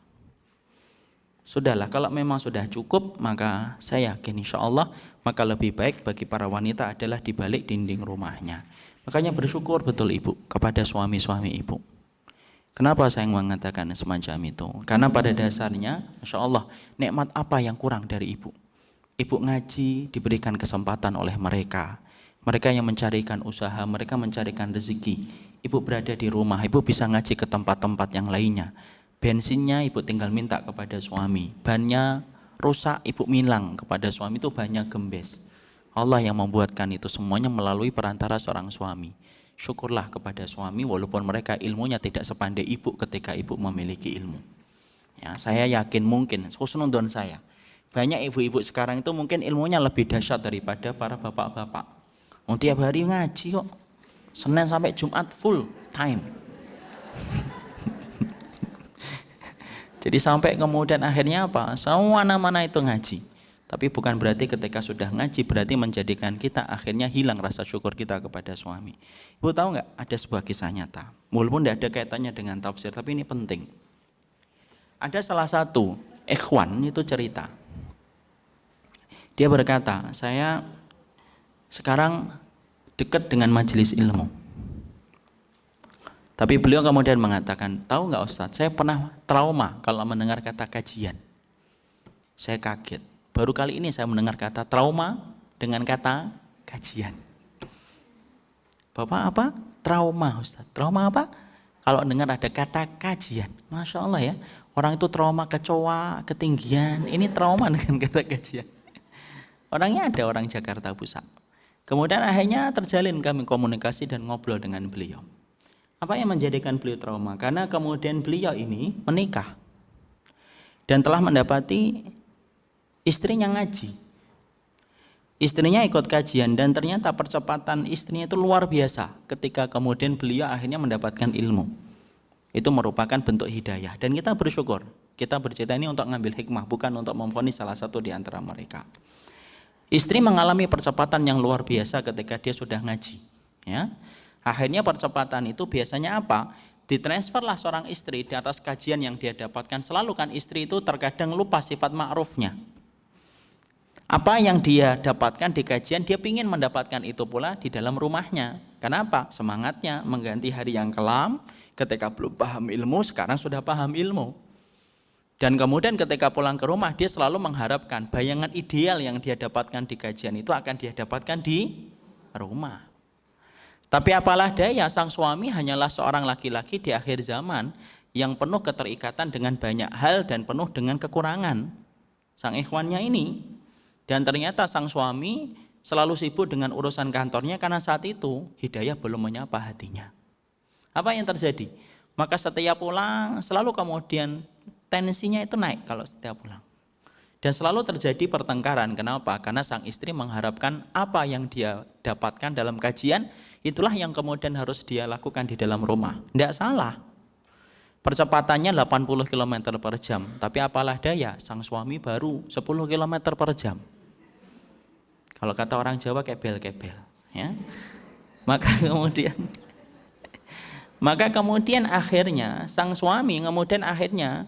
Sudahlah, kalau memang sudah cukup, maka saya yakin insya Allah, maka lebih baik bagi para wanita adalah di balik dinding rumahnya. Makanya bersyukur betul ibu kepada suami-suami ibu. Kenapa saya mengatakan semacam itu? Karena pada dasarnya, insya Allah, nikmat apa yang kurang dari ibu? Ibu ngaji diberikan kesempatan oleh mereka. Mereka yang mencarikan usaha, mereka mencarikan rezeki. Ibu berada di rumah, ibu bisa ngaji ke tempat-tempat yang lainnya. Bensinnya ibu tinggal minta kepada suami. Bannya rusak, ibu milang kepada suami, itu banyak gembes. Allah yang membuatkan itu semuanya melalui perantara seorang suami. Syukurlah kepada suami walaupun mereka ilmunya tidak sepandai ibu ketika ibu memiliki ilmu. Ya, saya yakin mungkin, khusnudon saya, banyak ibu-ibu sekarang itu mungkin ilmunya lebih dahsyat daripada para bapak-bapak. Tiap hari ngaji kok, Senin sampai Jumat full time. Jadi sampai kemudian akhirnya apa? Semua mana-mana itu ngaji. Tapi bukan berarti ketika sudah ngaji berarti menjadikan kita akhirnya hilang rasa syukur kita kepada suami. Ibu tahu nggak, ada sebuah kisah nyata. Walaupun tidak ada kaitannya dengan tafsir, tapi ini penting. Ada salah satu ikhwan itu cerita. Dia berkata, saya sekarang dekat dengan majelis ilmu. Tapi beliau kemudian mengatakan, tahu nggak Ustadz, saya pernah trauma kalau mendengar kata kajian. Saya kaget. Baru kali ini saya mendengar kata trauma dengan kata kajian. Bapak apa? Trauma Ustadz. Trauma apa? Kalau dengar ada kata kajian. Masya Allah ya. Orang itu trauma kecoa, ketinggian. Ini trauma dengan kata kajian. Orangnya ada orang Jakarta Pusat. Kemudian akhirnya terjalin kami komunikasi dan ngobrol dengan beliau. Apa yang menjadikan beliau trauma? Karena kemudian beliau ini menikah dan telah mendapati istrinya ngaji. Istrinya ikut kajian dan ternyata percepatan istrinya itu luar biasa ketika kemudian beliau akhirnya mendapatkan ilmu. Itu merupakan bentuk hidayah dan kita bersyukur. Kita bercerita ini untuk ngambil hikmah, bukan untuk memvonis salah satu di antara mereka. Istri mengalami percepatan yang luar biasa ketika dia sudah ngaji, ya. Akhirnya percepatan itu biasanya apa? Ditransferlah seorang istri di atas kajian yang dia dapatkan. Selalu kan istri itu terkadang lupa sifat ma'rufnya. Apa yang dia dapatkan di kajian, dia ingin mendapatkan itu pula di dalam rumahnya. Kenapa? Semangatnya mengganti hari yang kelam, ketika belum paham ilmu, sekarang sudah paham ilmu. Dan kemudian ketika pulang ke rumah, dia selalu mengharapkan bayangan ideal yang dia dapatkan di kajian itu akan dia dapatkan di rumah. Tapi apalah daya, sang suami hanyalah seorang laki-laki di akhir zaman yang penuh keterikatan dengan banyak hal dan penuh dengan kekurangan. Sang ikhwannya ini. Dan ternyata sang suami selalu sibuk dengan urusan kantornya karena saat itu hidayah belum menyapa hatinya. Apa yang terjadi? Maka setiap pulang selalu kemudian tensinya itu naik kalau setiap pulang. Dan selalu terjadi pertengkaran. Kenapa? Karena sang istri mengharapkan apa yang dia dapatkan dalam kajian, itulah yang kemudian harus dia lakukan di dalam rumah. Tidak salah. Percepatannya 80 km per jam. Tapi apalah daya, sang suami baru 10 km per jam. Kalau kata orang Jawa kebel-kebel. Ya. Maka kemudian akhirnya sang suami kemudian akhirnya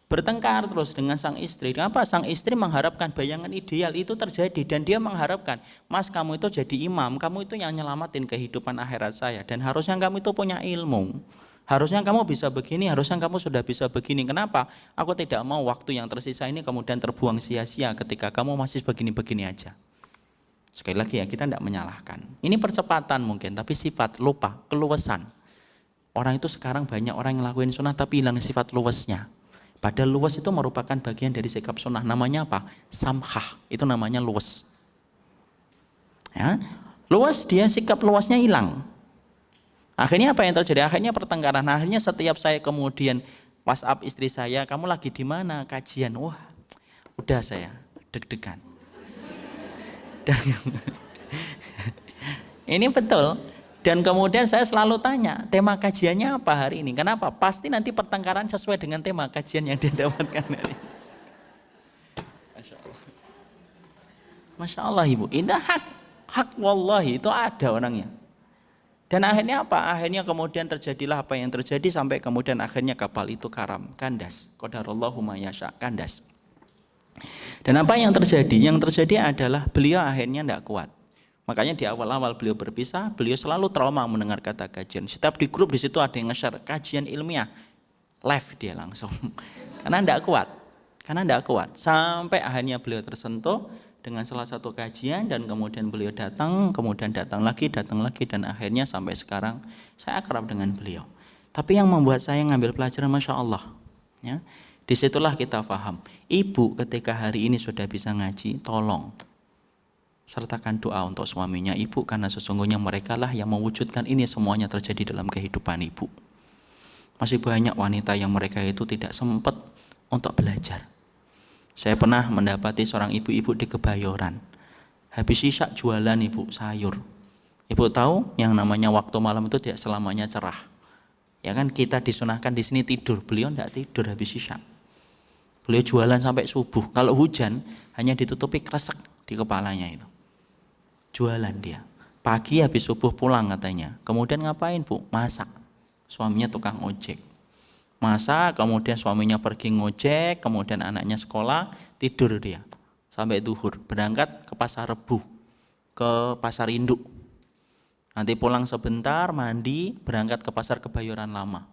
bertengkar terus dengan sang istri. Kenapa? Sang istri mengharapkan bayangan ideal itu terjadi dan dia mengharapkan, Mas kamu itu jadi imam, kamu itu yang nyelamatin kehidupan akhirat saya dan harusnya kamu itu punya ilmu. Harusnya kamu bisa begini, harusnya kamu sudah bisa begini. Kenapa? Aku tidak mau waktu yang tersisa ini kemudian terbuang sia-sia ketika kamu masih begini-begini aja. Sekali lagi ya, kita tidak menyalahkan. Ini percepatan mungkin, tapi sifat lupa, keluasan. Orang itu sekarang banyak orang yang lakuin sunnah tapi hilang sifat luwesnya. Padahal luwes itu merupakan bagian dari sikap sunnah. Namanya apa? Samhah. Itu namanya luwes. Ya, luwes dia sikap luwesnya hilang. Akhirnya apa yang terjadi? Akhirnya pertengkaran. Akhirnya setiap saya kemudian WhatsApp istri saya, kamu lagi di mana? Kajian. Wah, udah saya deg-degan. Dan ini betul. Dan kemudian saya selalu tanya, tema kajiannya apa hari ini? Kenapa? Pasti nanti pertengkaran sesuai dengan tema kajian yang dia dapatkan hari ini. Masya Allah. Masya Allah ibu, ini hak wallahi itu ada orangnya. Dan akhirnya apa? Akhirnya kemudian terjadilah apa yang terjadi sampai kemudian akhirnya kapal itu karam, kandas. Qadarallahu ma yasha, kandas. Dan apa yang terjadi? Yang terjadi adalah beliau akhirnya tidak kuat. Makanya di awal-awal beliau berpisah, beliau selalu trauma mendengar kata kajian. Setiap di grup di situ ada yang nge-share kajian ilmiah, live dia langsung. Karena tidak kuat. Sampai akhirnya beliau tersentuh dengan salah satu kajian dan kemudian beliau datang, kemudian datang lagi dan akhirnya sampai sekarang saya akrab dengan beliau. Tapi yang membuat saya ngambil pelajaran, Masya Allah, ya, disitulah kita paham. Ibu ketika hari ini sudah bisa ngaji, tolong sertakan doa untuk suaminya ibu, karena sesungguhnya mereka lah yang mewujudkan ini semuanya terjadi dalam kehidupan ibu. Masih banyak wanita yang mereka itu tidak sempat untuk belajar. Saya pernah mendapati seorang ibu-ibu di Kebayoran, habis isya jualan ibu sayur. Ibu tahu yang namanya waktu malam itu tidak selamanya cerah. Ya kan, kita disunahkan di sini tidur, beliau tidak tidur habis isya. Beliau jualan sampai subuh. Kalau hujan hanya ditutupi kresek di kepalanya itu. Jualan dia. Pagi habis subuh pulang katanya. Kemudian ngapain bu? Masak. Suaminya tukang ojek. Masak, kemudian suaminya pergi ngojek, kemudian anaknya sekolah, tidur dia sampai duhur. Berangkat ke pasar Rebu, ke pasar induk. Nanti pulang sebentar, mandi, berangkat ke pasar Kebayoran Lama.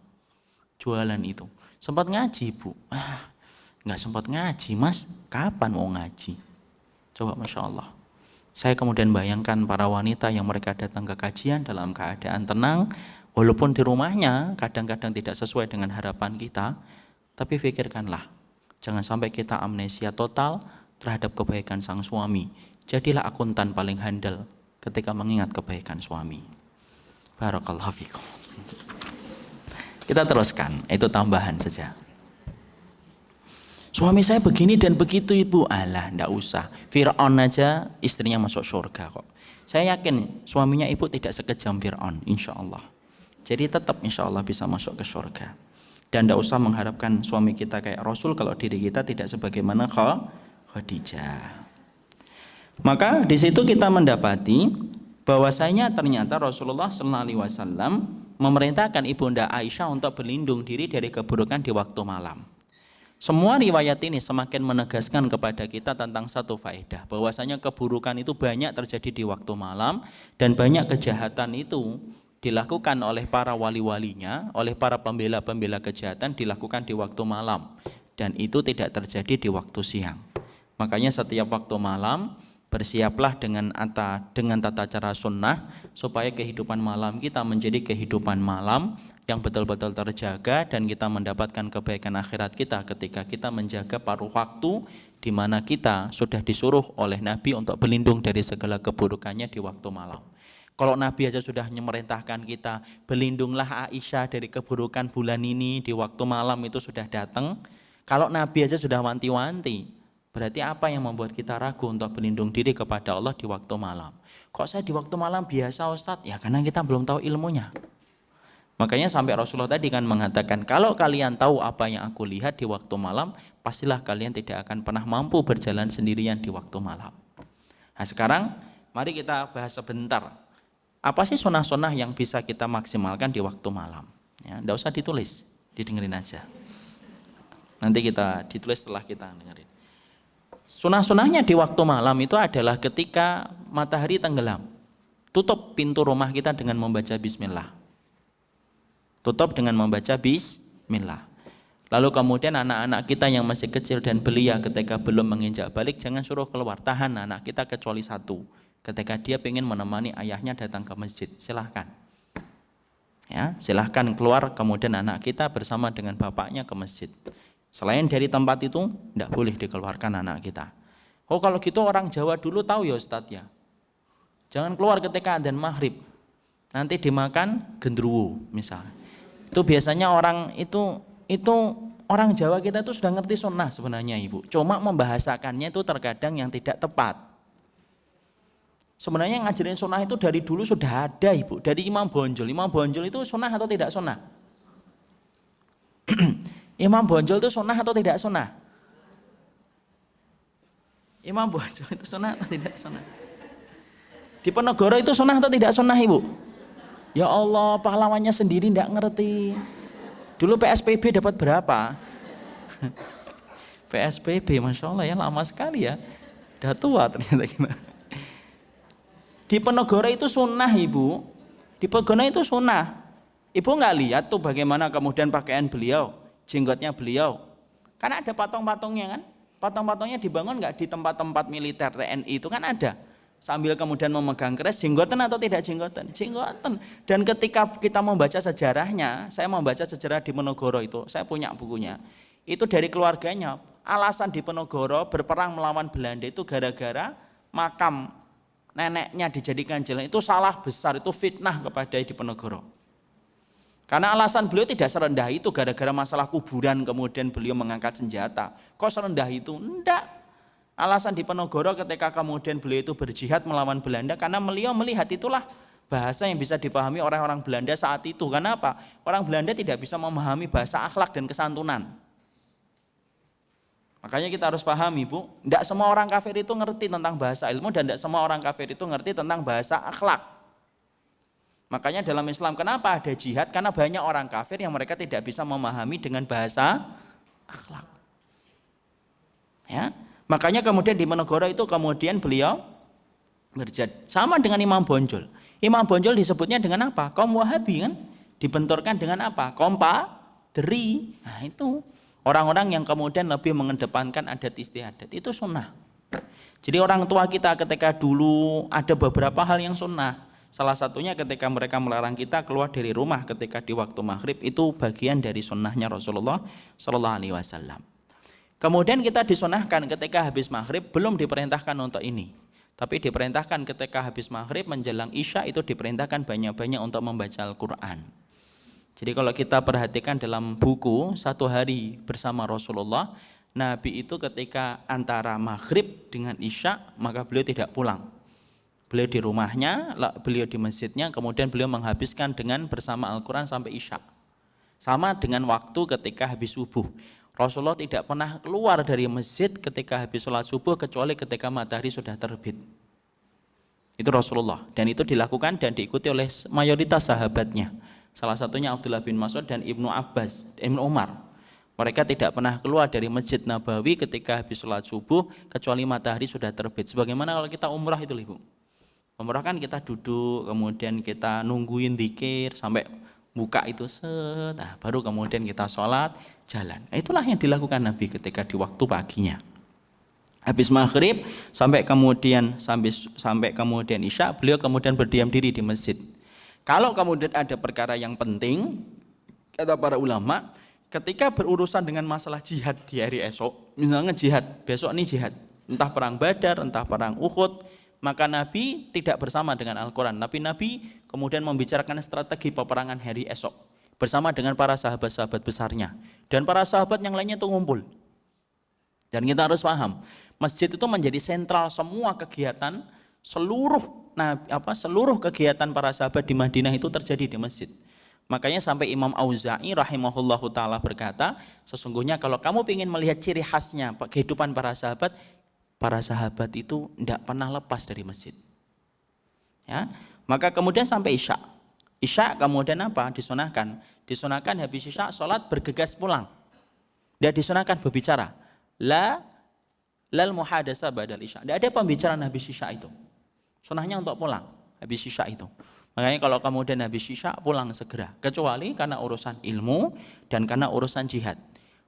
Jualan itu. Sempat ngaji bu? Nggak sempat ngaji mas, kapan mau ngaji? Coba Masya Allah. Saya kemudian bayangkan para wanita yang mereka datang ke kajian dalam keadaan tenang, walaupun di rumahnya kadang-kadang tidak sesuai dengan harapan kita, tapi pikirkanlah, jangan sampai kita amnesia total terhadap kebaikan sang suami. Jadilah akuntan paling handal ketika mengingat kebaikan suami. Barakallahu fikum. Kita teruskan, itu tambahan saja. Suami saya begini dan begitu ibu. Alah, ndak usah. Fir'aun aja istrinya masuk surga kok. Saya yakin suaminya ibu tidak sekejam Fir'aun, insya Allah. Jadi tetap insya Allah bisa masuk ke surga. Dan tidak usah mengharapkan suami kita kayak Rasul kalau diri kita tidak sebagaimana Khadijah. Maka di situ kita mendapati bahwasanya ternyata Rasulullah SAW memerintahkan ibunda Aisyah untuk berlindung diri dari keburukan di waktu malam. Semua riwayat ini semakin menegaskan kepada kita tentang satu faedah, bahwasanya keburukan itu banyak terjadi di waktu malam dan banyak kejahatan itu dilakukan oleh para wali-walinya, oleh para pembela-pembela kejahatan dilakukan di waktu malam, dan itu tidak terjadi di waktu siang. Makanya setiap waktu malam bersiaplah dengan tata cara sunnah supaya kehidupan malam kita menjadi kehidupan malam yang betul-betul terjaga dan kita mendapatkan kebaikan akhirat kita ketika kita menjaga paruh waktu di mana kita sudah disuruh oleh Nabi untuk berlindung dari segala keburukannya di waktu malam. Kalau Nabi aja sudah memerintahkan kita, berlindunglah Aisyah dari keburukan bulan ini di waktu malam itu sudah datang. Kalau Nabi aja sudah wanti-wanti, berarti apa yang membuat kita ragu untuk berlindung diri kepada Allah di waktu malam? Kok saya di waktu malam biasa Ustadz? Ya karena kita belum tahu ilmunya. Makanya sampai Rasulullah tadi kan mengatakan, kalau kalian tahu apa yang aku lihat di waktu malam, pastilah kalian tidak akan pernah mampu berjalan sendirian di waktu malam. Nah sekarang mari kita bahas sebentar. Apa sih sunnah-sunnah yang bisa kita maksimalkan di waktu malam? Ya, enggak usah ditulis, didengerin aja. Nanti kita ditulis setelah kita dengerin. Sunnah-sunnahnya di waktu malam itu adalah ketika matahari tenggelam. Tutup pintu rumah kita dengan membaca bismillah. Tutup dengan membaca bismillah. Lalu kemudian anak-anak kita yang masih kecil dan belia ketika belum menginjak balik, jangan suruh keluar, tahan anak kita kecuali satu. Ketika dia ingin menemani ayahnya datang ke masjid, silahkan. Ya, silahkan keluar, kemudian anak kita bersama dengan bapaknya ke masjid. Selain dari tempat itu, tidak boleh dikeluarkan anak kita. Oh kalau gitu orang Jawa dulu tahu ya Ustadz ya. Jangan keluar ketika adzan maghrib. Nanti dimakan gendruwo misalnya. Itu biasanya orang itu orang Jawa kita itu sudah ngerti sunnah sebenarnya ibu. Cuma membahasakannya itu terkadang yang tidak tepat. Sebenarnya ngajarin sunnah itu dari dulu sudah ada ibu, dari Imam Bonjol. Imam Bonjol itu sunnah atau tidak sunnah? Imam Bonjol itu sunnah atau tidak sunnah? Imam Bonjol itu sunnah atau tidak sunnah? Di Ponorogo itu sunnah atau tidak sunnah ibu? Ya Allah, pahlawannya sendiri tidak ngerti. Dulu PSBB dapat berapa? PSBB, Masya Allah ya, lama sekali ya. Udah tua ternyata gimana. Di Penogoro itu sunnah Ibu. Di Penogoro itu sunnah. Ibu nggak lihat tuh bagaimana kemudian pakaian beliau, jenggotnya beliau. Karena ada patung-patungnya kan. Patung-patungnya dibangun nggak di tempat-tempat militer TNI itu kan ada. Sambil kemudian memegang keris, jenggotan atau tidak jenggotan? Jenggotan. Dan ketika kita membaca sejarahnya, saya membaca sejarah di Penogoro itu, saya punya bukunya. Itu dari keluarganya, alasan di Penogoro berperang melawan Belanda itu gara-gara makam neneknya dijadikan jalan. Itu salah besar, itu fitnah kepada di Penogoro. Karena alasan beliau tidak serendah itu gara-gara masalah kuburan kemudian beliau mengangkat senjata. Kok serendah itu? Enggak. Alasan di Penogoro ketika kemudian beliau itu berjihad melawan Belanda karena beliau melihat itulah bahasa yang bisa dipahami orang-orang Belanda saat itu. Karena apa? Orang Belanda tidak bisa memahami bahasa akhlak dan kesantunan. Makanya kita harus pahami Bu, tidak semua orang kafir itu ngerti tentang bahasa ilmu dan tidak semua orang kafir itu ngerti tentang bahasa akhlak. Makanya dalam Islam kenapa ada jihad? Karena banyak orang kafir yang mereka tidak bisa memahami dengan bahasa akhlak. Ya. Makanya kemudian di Penogoro itu kemudian beliau berjihad. Sama dengan Imam Bonjol. Imam Bonjol disebutnya dengan apa? Kaum Wahabi kan? Dibenturkan dengan apa? Kompadri. Nah itu orang-orang yang kemudian lebih mengedepankan adat istiadat. Itu sunnah. Jadi orang tua kita ketika dulu ada beberapa hal yang sunnah. Salah satunya ketika mereka melarang kita keluar dari rumah ketika di waktu maghrib. Itu bagian dari sunnahnya Rasulullah Sallallahu Alaihi Wasallam. Kemudian kita disunahkan ketika habis maghrib, belum diperintahkan untuk ini. Tapi diperintahkan ketika habis maghrib menjelang isya itu diperintahkan banyak-banyak untuk membaca Al-Quran. Jadi kalau kita perhatikan dalam buku Satu Hari Bersama Rasulullah, Nabi itu ketika antara maghrib dengan isya maka beliau tidak pulang. Beliau di rumahnya, beliau di masjidnya, kemudian beliau menghabiskan dengan bersama Al-Quran sampai isya. Sama dengan waktu ketika habis subuh. Rasulullah tidak pernah keluar dari masjid ketika habis sholat subuh kecuali ketika matahari sudah terbit. Itu Rasulullah dan itu dilakukan dan diikuti oleh mayoritas sahabatnya. Salah satunya Abdullah bin Mas'ud dan Ibnu Abbas, Ibnu Umar. Mereka tidak pernah keluar dari Masjid Nabawi ketika habis sholat subuh kecuali matahari sudah terbit. Sebagaimana kalau kita umrah itu Ibu. Umrah kan kita duduk, kemudian kita nungguin zikir sampai buka itu nah, baru kemudian kita sholat jalan. Itulah yang dilakukan Nabi ketika di waktu paginya. Habis maghrib sampai kemudian isya, beliau kemudian berdiam diri di masjid. Kalau kemudian ada perkara yang penting, kata para ulama, ketika berurusan dengan masalah jihad di hari esok, misalnya jihad, besok ini jihad, entah perang Badar, entah perang Uhud, maka Nabi tidak bersama dengan Al-Quran. Tapi Nabi kemudian membicarakan strategi peperangan hari esok bersama dengan para sahabat-sahabat besarnya. Dan para sahabat yang lainnya itu ngumpul. Dan kita harus paham, masjid itu menjadi sentral semua kegiatan, seluruh kegiatan para sahabat di Madinah itu terjadi di masjid. Makanya sampai Imam Auza'i rahimahullahu ta'ala berkata, sesungguhnya kalau kamu ingin melihat ciri khasnya kehidupan para sahabat itu tidak pernah lepas dari masjid. Ya, maka kemudian sampai isya. Isya kemudian apa? Disunahkan habis isya sholat bergegas pulang. Tidak disunahkan berbicara. Lal muhadasa badal isya. Tidak ada pembicaraan habis isya itu. Sunahnya untuk pulang habis isya itu. Makanya kalau kemudian habis isya pulang segera. Kecuali karena urusan ilmu dan karena urusan jihad.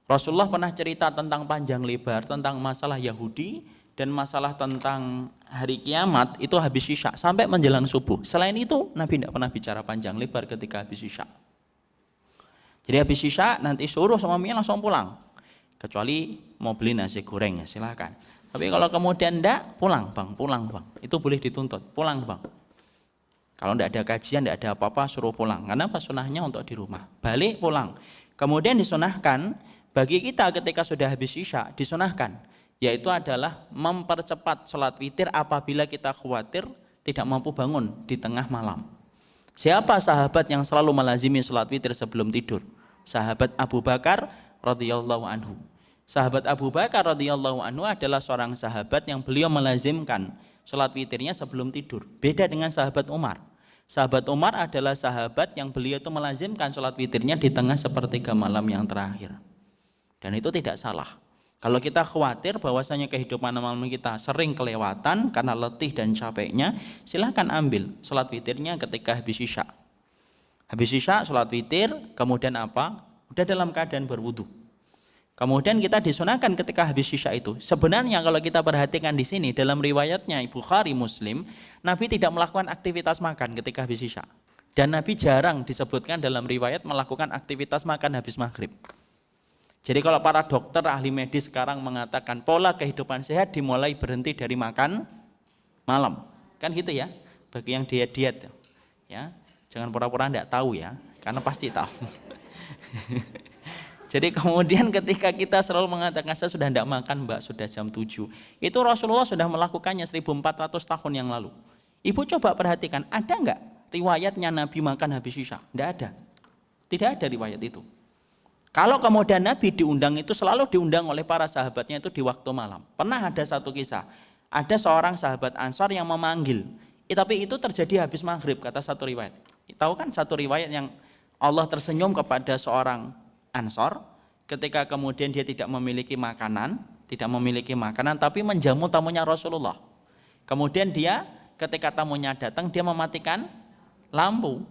Rasulullah pernah cerita tentang panjang lebar tentang masalah Yahudi dan masalah tentang hari kiamat itu habis isya sampai menjelang subuh. Selain itu Nabi tidak pernah bicara panjang lebar ketika habis isya. Jadi habis isya nanti suruh suaminya langsung pulang. Kecuali mau beli nasi goreng ya silakan. Tapi kalau kemudian tidak, pulang bang. Itu boleh dituntut, pulang bang. Kalau tidak ada kajian, tidak ada apa-apa, suruh pulang. Karena apa? Sunahnya untuk di rumah. Balik pulang. Kemudian disunahkan bagi kita ketika sudah habis isya, disunahkan. Yaitu adalah mempercepat sholat witir apabila kita khawatir tidak mampu bangun di tengah malam. Siapa sahabat yang selalu melazimi sholat witir sebelum tidur? Sahabat Abu Bakar radhiyallahu anhu. Sahabat Abu Bakar radhiyallahu anhu adalah seorang sahabat yang beliau melazimkan sholat witirnya sebelum tidur. Beda dengan sahabat Umar. Sahabat Umar adalah sahabat yang beliau itu melazimkan sholat witirnya di tengah sepertiga malam yang terakhir. Dan itu tidak salah. Kalau kita khawatir bahwasanya kehidupan malam kita sering kelewatan karena letih dan capeknya, silahkan ambil sholat witirnya ketika habis isya. Habis isya sholat witir, kemudian apa? Udah dalam keadaan berwudu. Kemudian kita disunahkan ketika habis isya itu. Sebenarnya kalau kita perhatikan di sini dalam riwayatnya Bukhari Muslim, Nabi tidak melakukan aktivitas makan ketika habis isya. Dan Nabi jarang disebutkan dalam riwayat melakukan aktivitas makan habis maghrib. Jadi kalau para dokter ahli medis sekarang mengatakan pola kehidupan sehat dimulai berhenti dari makan malam, kan gitu ya? Bagi yang diet-diet, ya jangan pura-pura enggak tahu ya, karena pasti tahu. Jadi kemudian ketika kita selalu mengatakan saya sudah tidak makan mbak, sudah jam 7. Itu Rasulullah sudah melakukannya 1400 tahun yang lalu. Ibu coba perhatikan, ada enggak riwayatnya Nabi makan habis isya? Tidak ada. Tidak ada riwayat itu. Kalau kemudian Nabi diundang itu selalu diundang oleh para sahabatnya itu di waktu malam. Pernah ada satu kisah, ada seorang sahabat Ansor yang memanggil. Tapi itu terjadi habis maghrib, kata satu riwayat. Tahu kan satu riwayat yang Allah tersenyum kepada seorang Ansor ketika kemudian dia tidak memiliki makanan, tapi menjamu tamunya Rasulullah. Kemudian dia ketika tamunya datang dia mematikan lampu.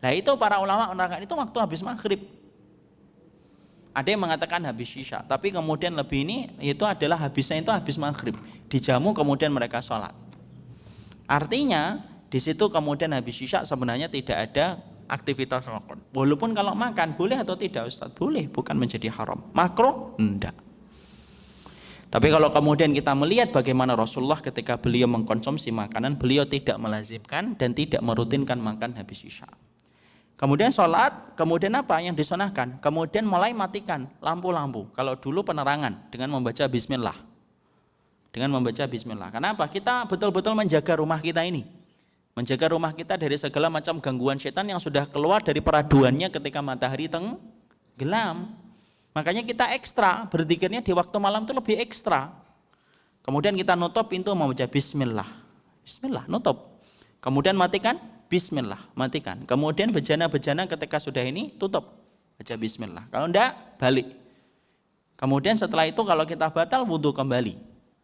Nah itu para ulama menerangkan itu waktu habis maghrib. Ada yang mengatakan habis isya, tapi kemudian lebih ini itu adalah habisnya itu habis maghrib, dijamu kemudian mereka sholat. Artinya di situ kemudian habis isya sebenarnya tidak ada aktivitas makan. Walaupun kalau makan boleh atau tidak Ustaz? Boleh, bukan menjadi haram. Makruh? Enggak. Tapi kalau kemudian kita melihat bagaimana Rasulullah ketika beliau mengkonsumsi makanan, beliau tidak melazimkan dan tidak merutinkan makan habis isya. Kemudian sholat, kemudian apa yang disunahkan? Kemudian mulai matikan lampu-lampu. Kalau dulu penerangan dengan membaca bismillah. Dengan membaca bismillah. Kenapa? Kita betul-betul menjaga rumah kita ini. Menjaga rumah kita dari segala macam gangguan setan yang sudah keluar dari peraduannya ketika matahari tenggelam. Makanya kita ekstra, berzikirnya di waktu malam itu lebih ekstra. Kemudian kita nutup pintu membaca bismillah. Bismillah, nutup. Kemudian matikan. Bismillah, matikan. Kemudian bejana-bejana ketika sudah ini tutup, baca bismillah. Kalau enggak, balik. Kemudian setelah itu kalau kita batal, wudhu kembali.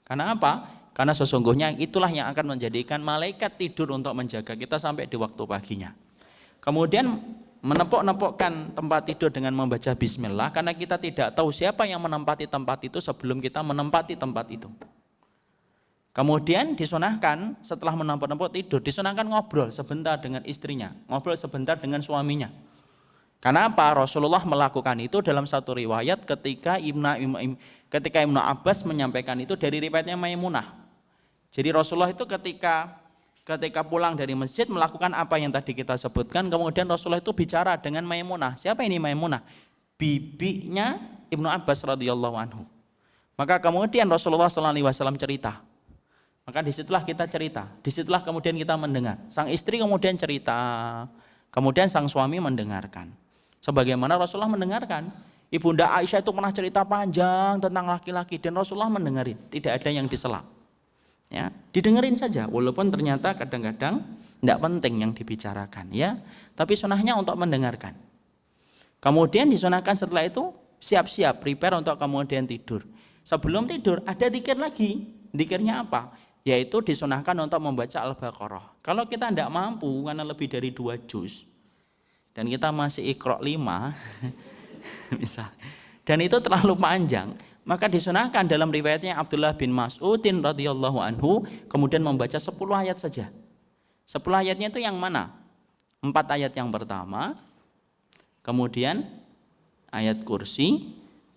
Karena apa? Karena sesungguhnya itulah yang akan menjadikan malaikat tidur untuk menjaga kita sampai di waktu paginya. Kemudian menepuk-nepukkan tempat tidur dengan membaca bismillah, karena kita tidak tahu siapa yang menempati tempat itu sebelum kita menempati tempat itu. Kemudian disunahkan setelah menempuk-nempuk tidur, disunahkan ngobrol sebentar dengan istrinya, ngobrol sebentar dengan suaminya. Karena apa? Rasulullah melakukan itu dalam satu riwayat ketika Ibnu Abbas menyampaikan itu dari riwayatnya Maimunah. Jadi Rasulullah itu ketika pulang dari masjid melakukan apa yang tadi kita sebutkan, kemudian Rasulullah itu bicara dengan Maimunah. Siapa ini Maimunah? Bibinya Ibnu Abbas radhiyallahu anhu. Maka kemudian Rasulullah SAW cerita. Maka disitulah kita cerita, disitulah kemudian kita mendengar. Sang istri kemudian cerita, kemudian sang suami mendengarkan. Sebagaimana Rasulullah mendengarkan. Ibunda Aisyah itu pernah cerita panjang tentang laki-laki dan Rasulullah mendengarin, tidak ada yang disela. Ya, didengerin saja, walaupun ternyata kadang-kadang tidak penting yang dibicarakan, ya. Tapi sunahnya untuk mendengarkan. Kemudian disunahkan setelah itu siap-siap, prepare untuk kemudian tidur. Sebelum tidur ada zikir lagi. Zikirnya apa? Yaitu disunahkan untuk membaca Al-Baqarah. Kalau kita tidak mampu karena lebih dari 2 juz dan kita masih Iqra 5 misal, dan itu terlalu panjang, maka disunahkan dalam riwayatnya Abdullah bin Mas'udin radhiyallahu anhu kemudian membaca 10 ayat saja. 10 ayatnya itu yang mana? 4 ayat yang pertama, kemudian ayat kursi,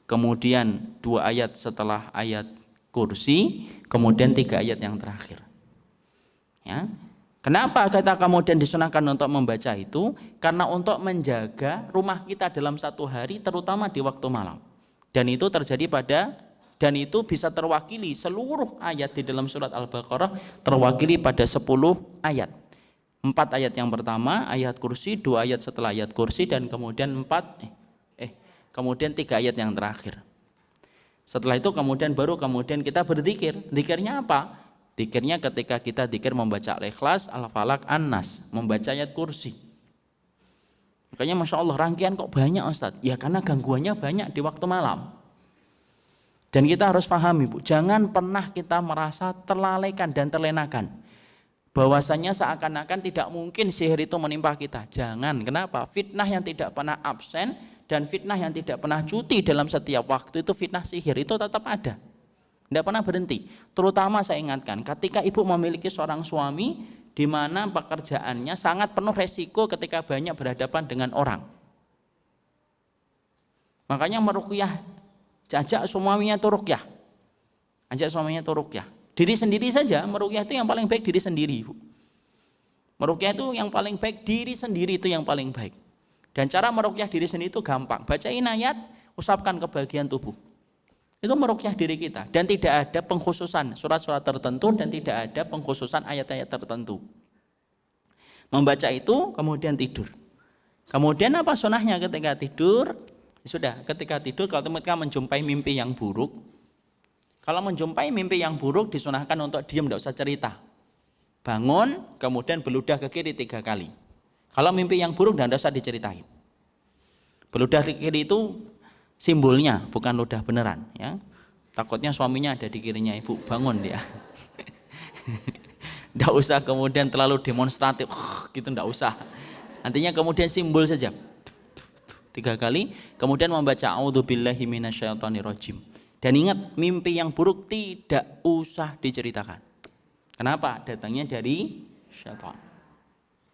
kemudian 2 ayat setelah ayat kursi, kemudian 3 ayat yang terakhir. Ya. Kenapa kita kemudian disunahkan untuk membaca itu? Karena untuk menjaga rumah kita dalam satu hari, terutama di waktu malam. Dan itu terjadi dan itu bisa terwakili seluruh ayat di dalam surat Al-Baqarah terwakili pada 10 ayat. 4 ayat yang pertama, ayat kursi, 2 ayat setelah ayat kursi, dan kemudian 3 ayat yang terakhir. Setelah itu kemudian kita berzikir. Zikirnya apa? Dzikirnya ketika kita dzikir membaca Al-Ikhlas, Al-Falaq, An-Nas, membaca ayat kursi. Makanya Masya Allah rangkaian kok banyak Ustadz? Ya karena gangguannya banyak di waktu malam. Dan kita harus pahami Bu, jangan pernah kita merasa terlalaikan dan terlenakan. Bahwasanya seakan-akan tidak mungkin sihir itu menimpa kita. Jangan, kenapa? Fitnah yang tidak pernah absen dan fitnah yang tidak pernah cuti dalam setiap waktu itu fitnah sihir itu tetap ada. Tidak pernah berhenti. Terutama saya ingatkan, ketika ibu memiliki seorang suami di mana pekerjaannya sangat penuh resiko ketika banyak berhadapan dengan orang. Makanya meruqyah, ajak suaminya itu ruqyah. Ajak suaminya itu ruqyah. Diri sendiri saja, meruqyah itu yang paling baik diri sendiri, Bu. Meruqyah itu yang paling baik diri sendiri itu yang paling baik. Dan cara meruqyah diri sendiri itu gampang. Bacain ayat, usapkan ke bagian tubuh. Itu meruqyah diri kita dan tidak ada pengkhususan surat-surat tertentu dan tidak ada pengkhususan ayat-ayat tertentu. Membaca itu kemudian tidur. Kemudian apa sunahnya ketika tidur? Sudah, ketika tidur kalau mereka menjumpai mimpi yang buruk, kalau menjumpai mimpi yang buruk disunahkan untuk diam, tidak usah cerita. Bangun, kemudian beludah ke kiri 3 kali. Kalau mimpi yang buruk tidak usah diceritain. Beludah ke kiri itu simbolnya, bukan ludah beneran, ya. Takutnya suaminya ada di kirinya ibu, bangun dia. Tidak usah kemudian terlalu demonstratif, gitu tidak usah. Nantinya kemudian simbol saja. 3 kali, kemudian membaca a'udzubillahi minasyaitonirrajim. Dan ingat, mimpi yang buruk tidak usah diceritakan. Kenapa? Datangnya dari syaitan.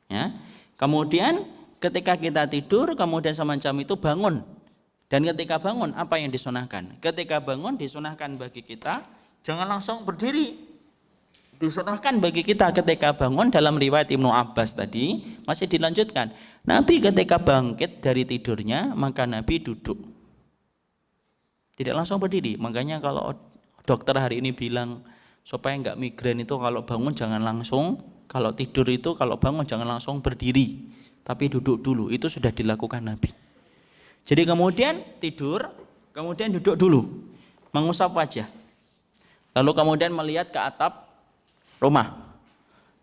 Ya. Kemudian ketika kita tidur, kemudian semacam itu bangun. Dan ketika bangun, apa yang disunahkan? Ketika bangun disunahkan bagi kita, jangan langsung berdiri. Disunahkan bagi kita ketika bangun, dalam riwayat Ibnu Abbas tadi, masih dilanjutkan. Nabi ketika bangkit dari tidurnya, maka Nabi duduk. Tidak langsung berdiri. Makanya kalau dokter hari ini bilang, supaya enggak migrain itu kalau bangun jangan langsung, kalau tidur itu kalau bangun jangan langsung berdiri. Tapi duduk dulu, itu sudah dilakukan Nabi. Jadi kemudian tidur, kemudian duduk dulu, mengusap wajah. Lalu kemudian melihat ke atap rumah,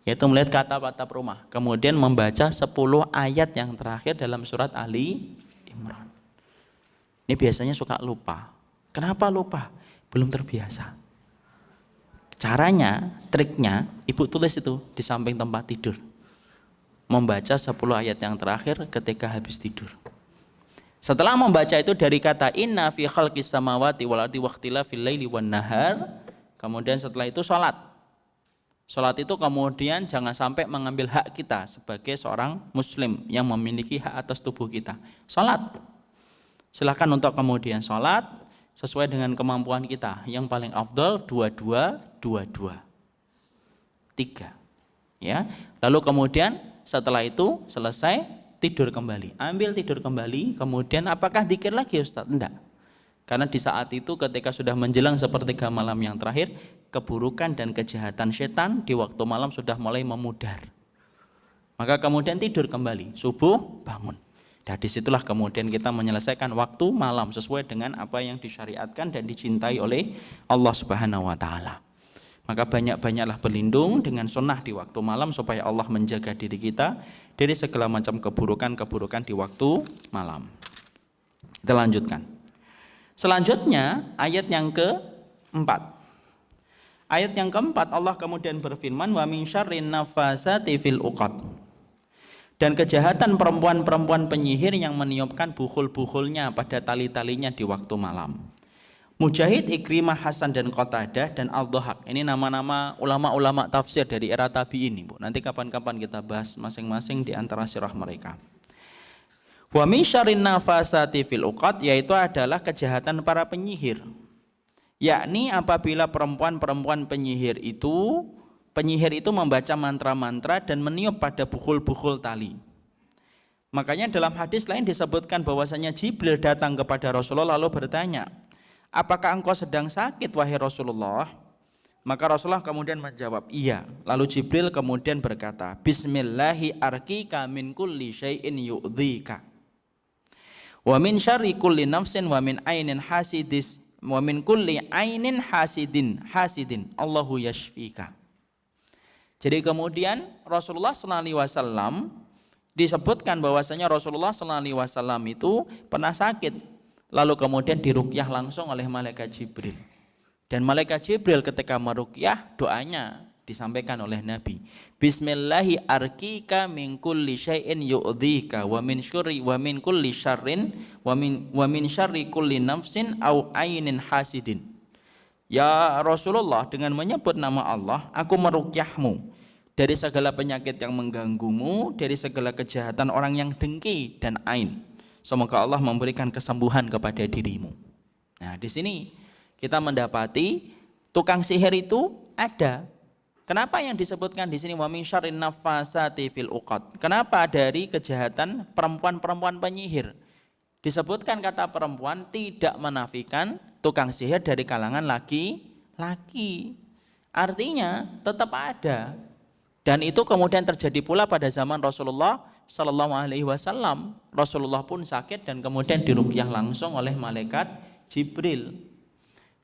yaitu melihat ke atap-atap rumah. Kemudian membaca 10 ayat yang terakhir dalam surat Ali Imran. Ini biasanya suka lupa. Kenapa lupa? Belum terbiasa. Caranya, triknya, ibu tulis itu di samping tempat tidur. Membaca 10 ayat yang terakhir ketika habis tidur. Setelah membaca itu dari kata inna fi khalqis samawati wal ardi wakhtilafil laili wan nahar, kemudian setelah itu salat. Salat itu kemudian jangan sampai mengambil hak kita sebagai seorang muslim yang memiliki hak atas tubuh kita. Salat. Silakan untuk kemudian salat sesuai dengan kemampuan kita. Yang paling afdal 22 3. Ya. Lalu kemudian setelah itu selesai tidur kembali, ambil tidur kembali, kemudian apakah dzikir lagi Ustaz? Enggak. Karena di saat itu ketika sudah menjelang sepertiga malam yang terakhir, keburukan dan kejahatan setan di waktu malam sudah mulai memudar. Maka kemudian tidur kembali, subuh bangun. Dan disitulah kemudian kita menyelesaikan waktu malam sesuai dengan apa yang disyariatkan dan dicintai oleh Allah Subhanahu wa Ta'ala. Maka banyak-banyaklah berlindung dengan sunnah di waktu malam supaya Allah menjaga diri kita dari segala macam keburukan-keburukan di waktu malam. Kita lanjutkan. Selanjutnya ayat yang keempat. Ayat yang keempat Allah kemudian berfirman wa min syarrin nafasati fil uqad. Dan kejahatan perempuan-perempuan penyihir yang meniupkan bukhul-bukhulnya pada tali-talinya di waktu malam. Mujahid, Ikrimah, Hasan dan Qatadah dan Al-Dhahak. Ini nama-nama ulama-ulama tafsir dari era tabi'in ini, Bu. Nanti kapan-kapan kita bahas masing-masing di antara sirah mereka. Wa min syarrin nafasati fil uqad, yaitu adalah kejahatan para penyihir. Yakni apabila perempuan-perempuan penyihir itu membaca mantra-mantra dan meniup pada bukhul-bukhul tali. Makanya dalam hadis lain disebutkan bahwasanya Jibril datang kepada Rasulullah lalu bertanya, apakah engkau sedang sakit wahai Rasulullah? Maka Rasulullah kemudian menjawab, iya. Lalu Jibril kemudian berkata, Bismillahi arqika min kulli syai'in yu'dhika. Wa min syarri kulli nafsin wa min ainin hasidin Allahu yashfika. Jadi kemudian Rasulullah sallallahu alaihi wasallam disebutkan bahwasanya Rasulullah sallallahu alaihi wasallam itu pernah sakit, lalu kemudian diruqyah langsung oleh malaikat Jibril. Dan malaikat Jibril ketika meruqyah, doanya disampaikan oleh Nabi. Bismillahi arkika min kulli syai'in yu'dhika wa min kulli syarrin wa min syarri kulli nafsin au ainin hasidin. Ya Rasulullah, dengan menyebut nama Allah, aku meruqyahmu dari segala penyakit yang mengganggumu, dari segala kejahatan orang yang dengki dan ain. Semoga Allah memberikan kesembuhan kepada dirimu. Nah, di sini kita mendapati tukang sihir itu ada. Kenapa yang disebutkan di sini wa min syarrin naffasati fil uqad? Kenapa dari kejahatan perempuan-perempuan penyihir? Disebutkan kata perempuan tidak menafikan tukang sihir dari kalangan laki-laki. Artinya tetap ada. Dan itu kemudian terjadi pula pada zaman Rasulullah sallallahu alaihi wasallam. Rasulullah pun sakit dan kemudian diruqyah langsung oleh malaikat Jibril.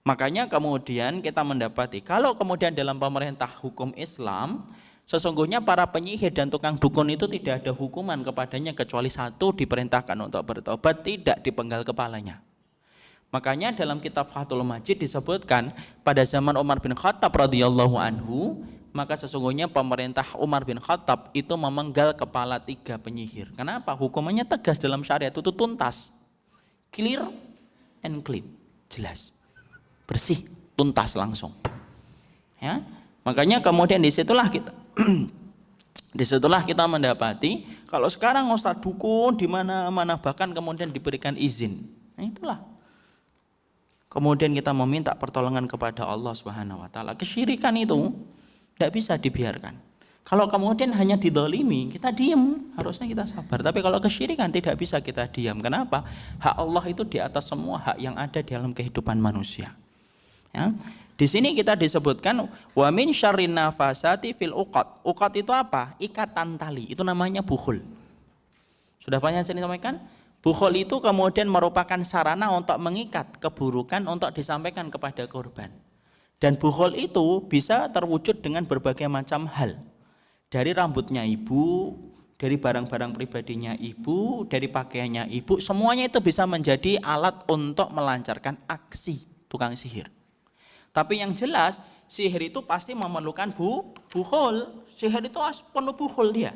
Makanya kemudian kita mendapati kalau kemudian dalam pemerintah hukum Islam, sesungguhnya para penyihir dan tukang dukun itu tidak ada hukuman kepadanya kecuali satu, diperintahkan untuk bertobat, tidak dipenggal kepalanya. Makanya dalam kitab Fathul Majid disebutkan pada zaman Umar bin Khattab radhiyallahu anhu, maka sesungguhnya pemerintah Umar bin Khattab itu memenggal kepala 3 penyihir. Kenapa? Hukumannya tegas dalam syariat, itu tuntas, clear and clean, jelas, bersih, tuntas langsung. Ya, makanya kemudian disitulah kita mendapati kalau sekarang ustadz dukun di mana-mana bahkan kemudian diberikan izin. Nah, itulah. Kemudian kita meminta pertolongan kepada Allah Subhanahu wa taala. Kesyirikan itu tidak bisa dibiarkan. Kalau kemudian hanya didolimi, kita diam, harusnya kita sabar. Tapi kalau kesyirikan tidak bisa kita diam. Kenapa? Hak Allah itu di atas semua hak yang ada di dalam kehidupan manusia. Ya. Di sini kita disebutkan wa min syarrin nafasati fil uqad. Uqad itu apa? Ikatan tali. Itu namanya bukhul. Sudah banyak saya sampaikan? Bukhul itu kemudian merupakan sarana untuk mengikat keburukan untuk disampaikan kepada korban. Dan bukhul itu bisa terwujud dengan berbagai macam hal. Dari rambutnya ibu, dari barang-barang pribadinya ibu, dari pakaiannya ibu, semuanya itu bisa menjadi alat untuk melancarkan aksi tukang sihir. Tapi yang jelas, sihir itu pasti memerlukan bukhul. Sihir itu penuh bukhul dia.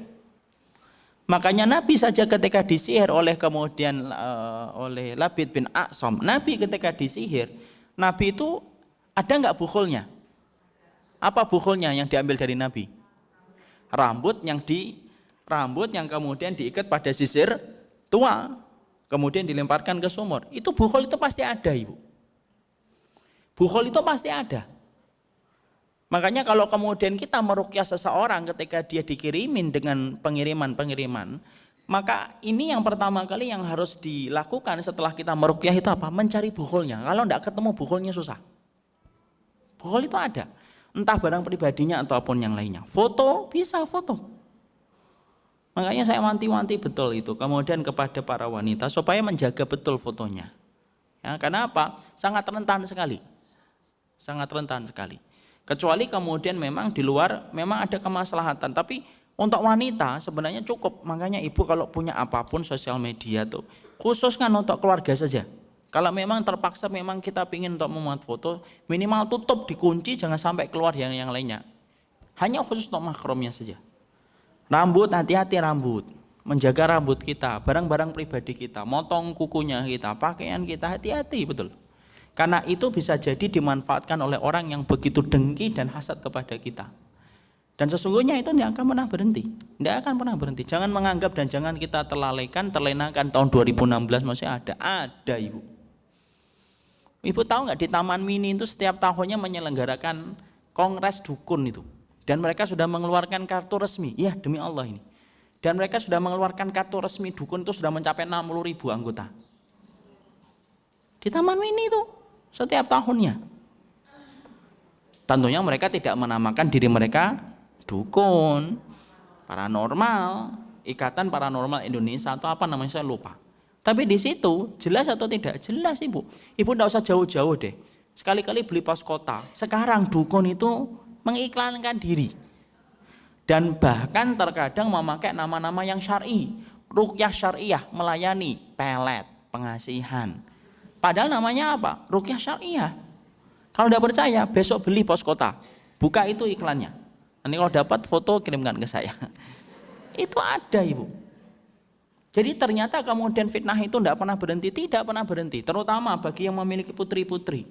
Makanya Nabi saja ketika disihir oleh Labid bin A'sam, Nabi ketika disihir, Nabi itu ada nggak bukhulnya? Apa bukhulnya yang diambil dari Nabi? Rambut yang kemudian diikat pada sisir tua, kemudian dilemparkan ke sumur. Itu bukhul itu pasti ada, Ibu. Bukhul itu pasti ada. Makanya kalau kemudian kita meruqyah seseorang ketika dia dikirimin dengan pengiriman, maka ini yang pertama kali yang harus dilakukan setelah kita meruqyah itu apa? Mencari bukhulnya. Kalau tidak ketemu bukhulnya susah. Bukhul itu ada. Entah barang pribadinya ataupun yang lainnya. Foto, bisa foto. Makanya saya wanti-wanti betul itu. Kemudian kepada para wanita supaya menjaga betul fotonya. Ya, karena apa? Sangat rentan sekali. Sangat rentan sekali. Kecuali kemudian memang di luar memang ada kemaslahatan, tapi untuk wanita sebenarnya cukup. Makanya ibu kalau punya apapun sosial media tuh khususkan untuk keluarga saja. Kalau memang terpaksa memang kita ingin untuk memuat foto, minimal tutup, dikunci, jangan sampai keluar yang lainnya. Hanya khusus untuk mahramnya saja. Rambut, hati-hati rambut, menjaga rambut kita, barang-barang pribadi kita, motong kukunya kita, pakaian kita, hati-hati betul. Karena itu bisa jadi dimanfaatkan oleh orang yang begitu dengki dan hasad kepada kita. Dan sesungguhnya itu tidak akan pernah berhenti. Tidak akan pernah berhenti. Jangan menganggap dan jangan kita terlenakan tahun 2016 masih ada. Ada, Ibu. Ibu tahu nggak di Taman Mini itu setiap tahunnya menyelenggarakan kongres dukun itu. Dan mereka sudah mengeluarkan kartu resmi. Ya demi Allah ini. Dan mereka sudah mengeluarkan kartu resmi dukun itu sudah mencapai 60.000 anggota. Di Taman Mini itu. Setiap tahunnya. Tentunya mereka tidak menamakan diri mereka dukun, paranormal, Ikatan Paranormal Indonesia atau apa namanya saya lupa. Tapi di situ jelas atau tidak? Jelas, Ibu. Ibu tidak usah jauh-jauh deh. Sekali-kali beli pos kota. Sekarang dukun itu mengiklankan diri. Dan bahkan terkadang memakai nama-nama yang syar'i. Ruqyah syariah, melayani, pelet, pengasihan. Padahal namanya apa? Ruqyah syariah. Kalau tidak percaya, besok beli pos kota. Buka itu iklannya. Nanti kalau dapat foto kirimkan ke saya. Itu ada, Ibu. Jadi ternyata kemudian fitnah itu tidak pernah berhenti. Tidak pernah berhenti. Terutama bagi yang memiliki putri-putri.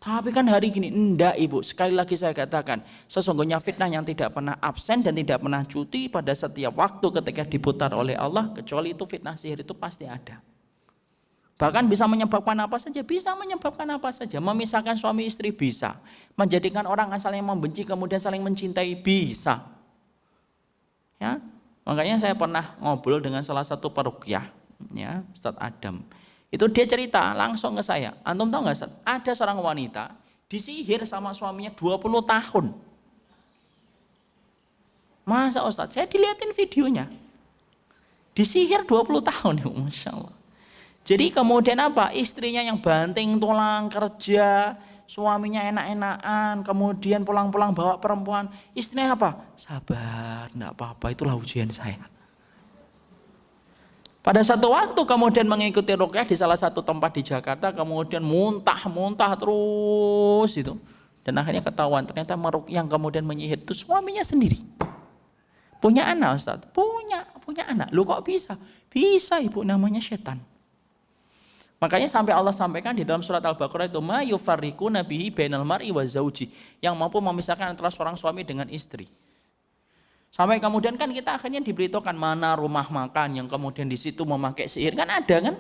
Tapi kan hari gini, enggak Ibu, sekali lagi saya katakan, sesungguhnya fitnah yang tidak pernah absen dan tidak pernah cuti pada setiap waktu ketika diputar oleh Allah, kecuali itu fitnah sihir itu pasti ada. Bahkan bisa menyebabkan apa saja, bisa menyebabkan apa saja, memisahkan suami istri bisa, menjadikan orang asalnya membenci kemudian saling mencintai bisa. Ya, makanya saya pernah ngobrol dengan salah satu peruqyah, ya, Ustadz Adam. Itu dia cerita langsung ke saya. Antum tahu nggak, Ustaz? Ada seorang wanita disihir sama suaminya 20 tahun. Masa Ustaz? Saya dilihatin videonya. Disihir 20 tahun, Masya Allah. Jadi kemudian apa? Istrinya yang banting tulang kerja, suaminya enak-enakan, kemudian pulang-pulang bawa perempuan. Istrinya apa? Sabar, enggak apa-apa, itulah ujian saya. Pada satu waktu kemudian mengikuti ruqyah di salah satu tempat di Jakarta, kemudian muntah terus itu. Dan akhirnya ketahuan ternyata yang kemudian menyihir itu suaminya sendiri. Punya anak, Ustaz? Punya anak. Lu kok bisa? Bisa, Ibu, namanya setan. Makanya sampai Allah sampaikan di dalam surat Al-Baqarah itu, ma yufarriquna bihi bainal mar'i wa zauji, yang mampu memisahkan antara seorang suami dengan istri. Sampai kemudian kan kita akhirnya diberitahukan mana rumah makan yang kemudian di situ memakai sihir, kan ada kan?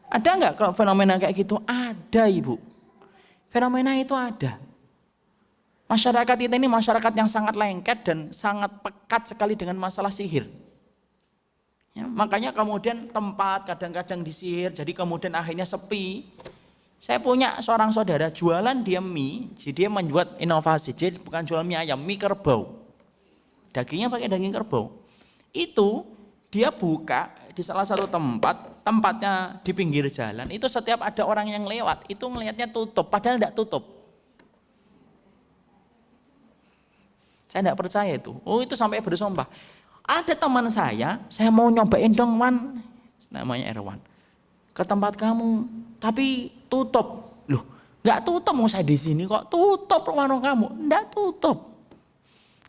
Ada nggak fenomena kayak gitu? Ada, Ibu. Fenomena itu ada. Masyarakat kita ini masyarakat yang sangat lengket dan sangat pekat sekali dengan masalah sihir. Ya, makanya kemudian tempat kadang-kadang disihir, jadi kemudian akhirnya sepi. Saya punya seorang saudara jualan dia mie, jadi dia membuat inovasi, jadi bukan jual mie ayam, mie kerbau. Dagingnya pakai daging kerbau. Itu dia buka di salah satu tempatnya di pinggir jalan. Itu setiap ada orang yang lewat, itu ngelihatnya tutup, padahal tidak tutup. Saya tidak percaya itu. Oh, itu sampai bersumpah. Ada teman saya mau nyobain dong, Wan, namanya Erwan, ke tempat kamu, tapi tutup. Loh, nggak tutup, mau saya di sini kok tutup warung kamu? Nggak tutup.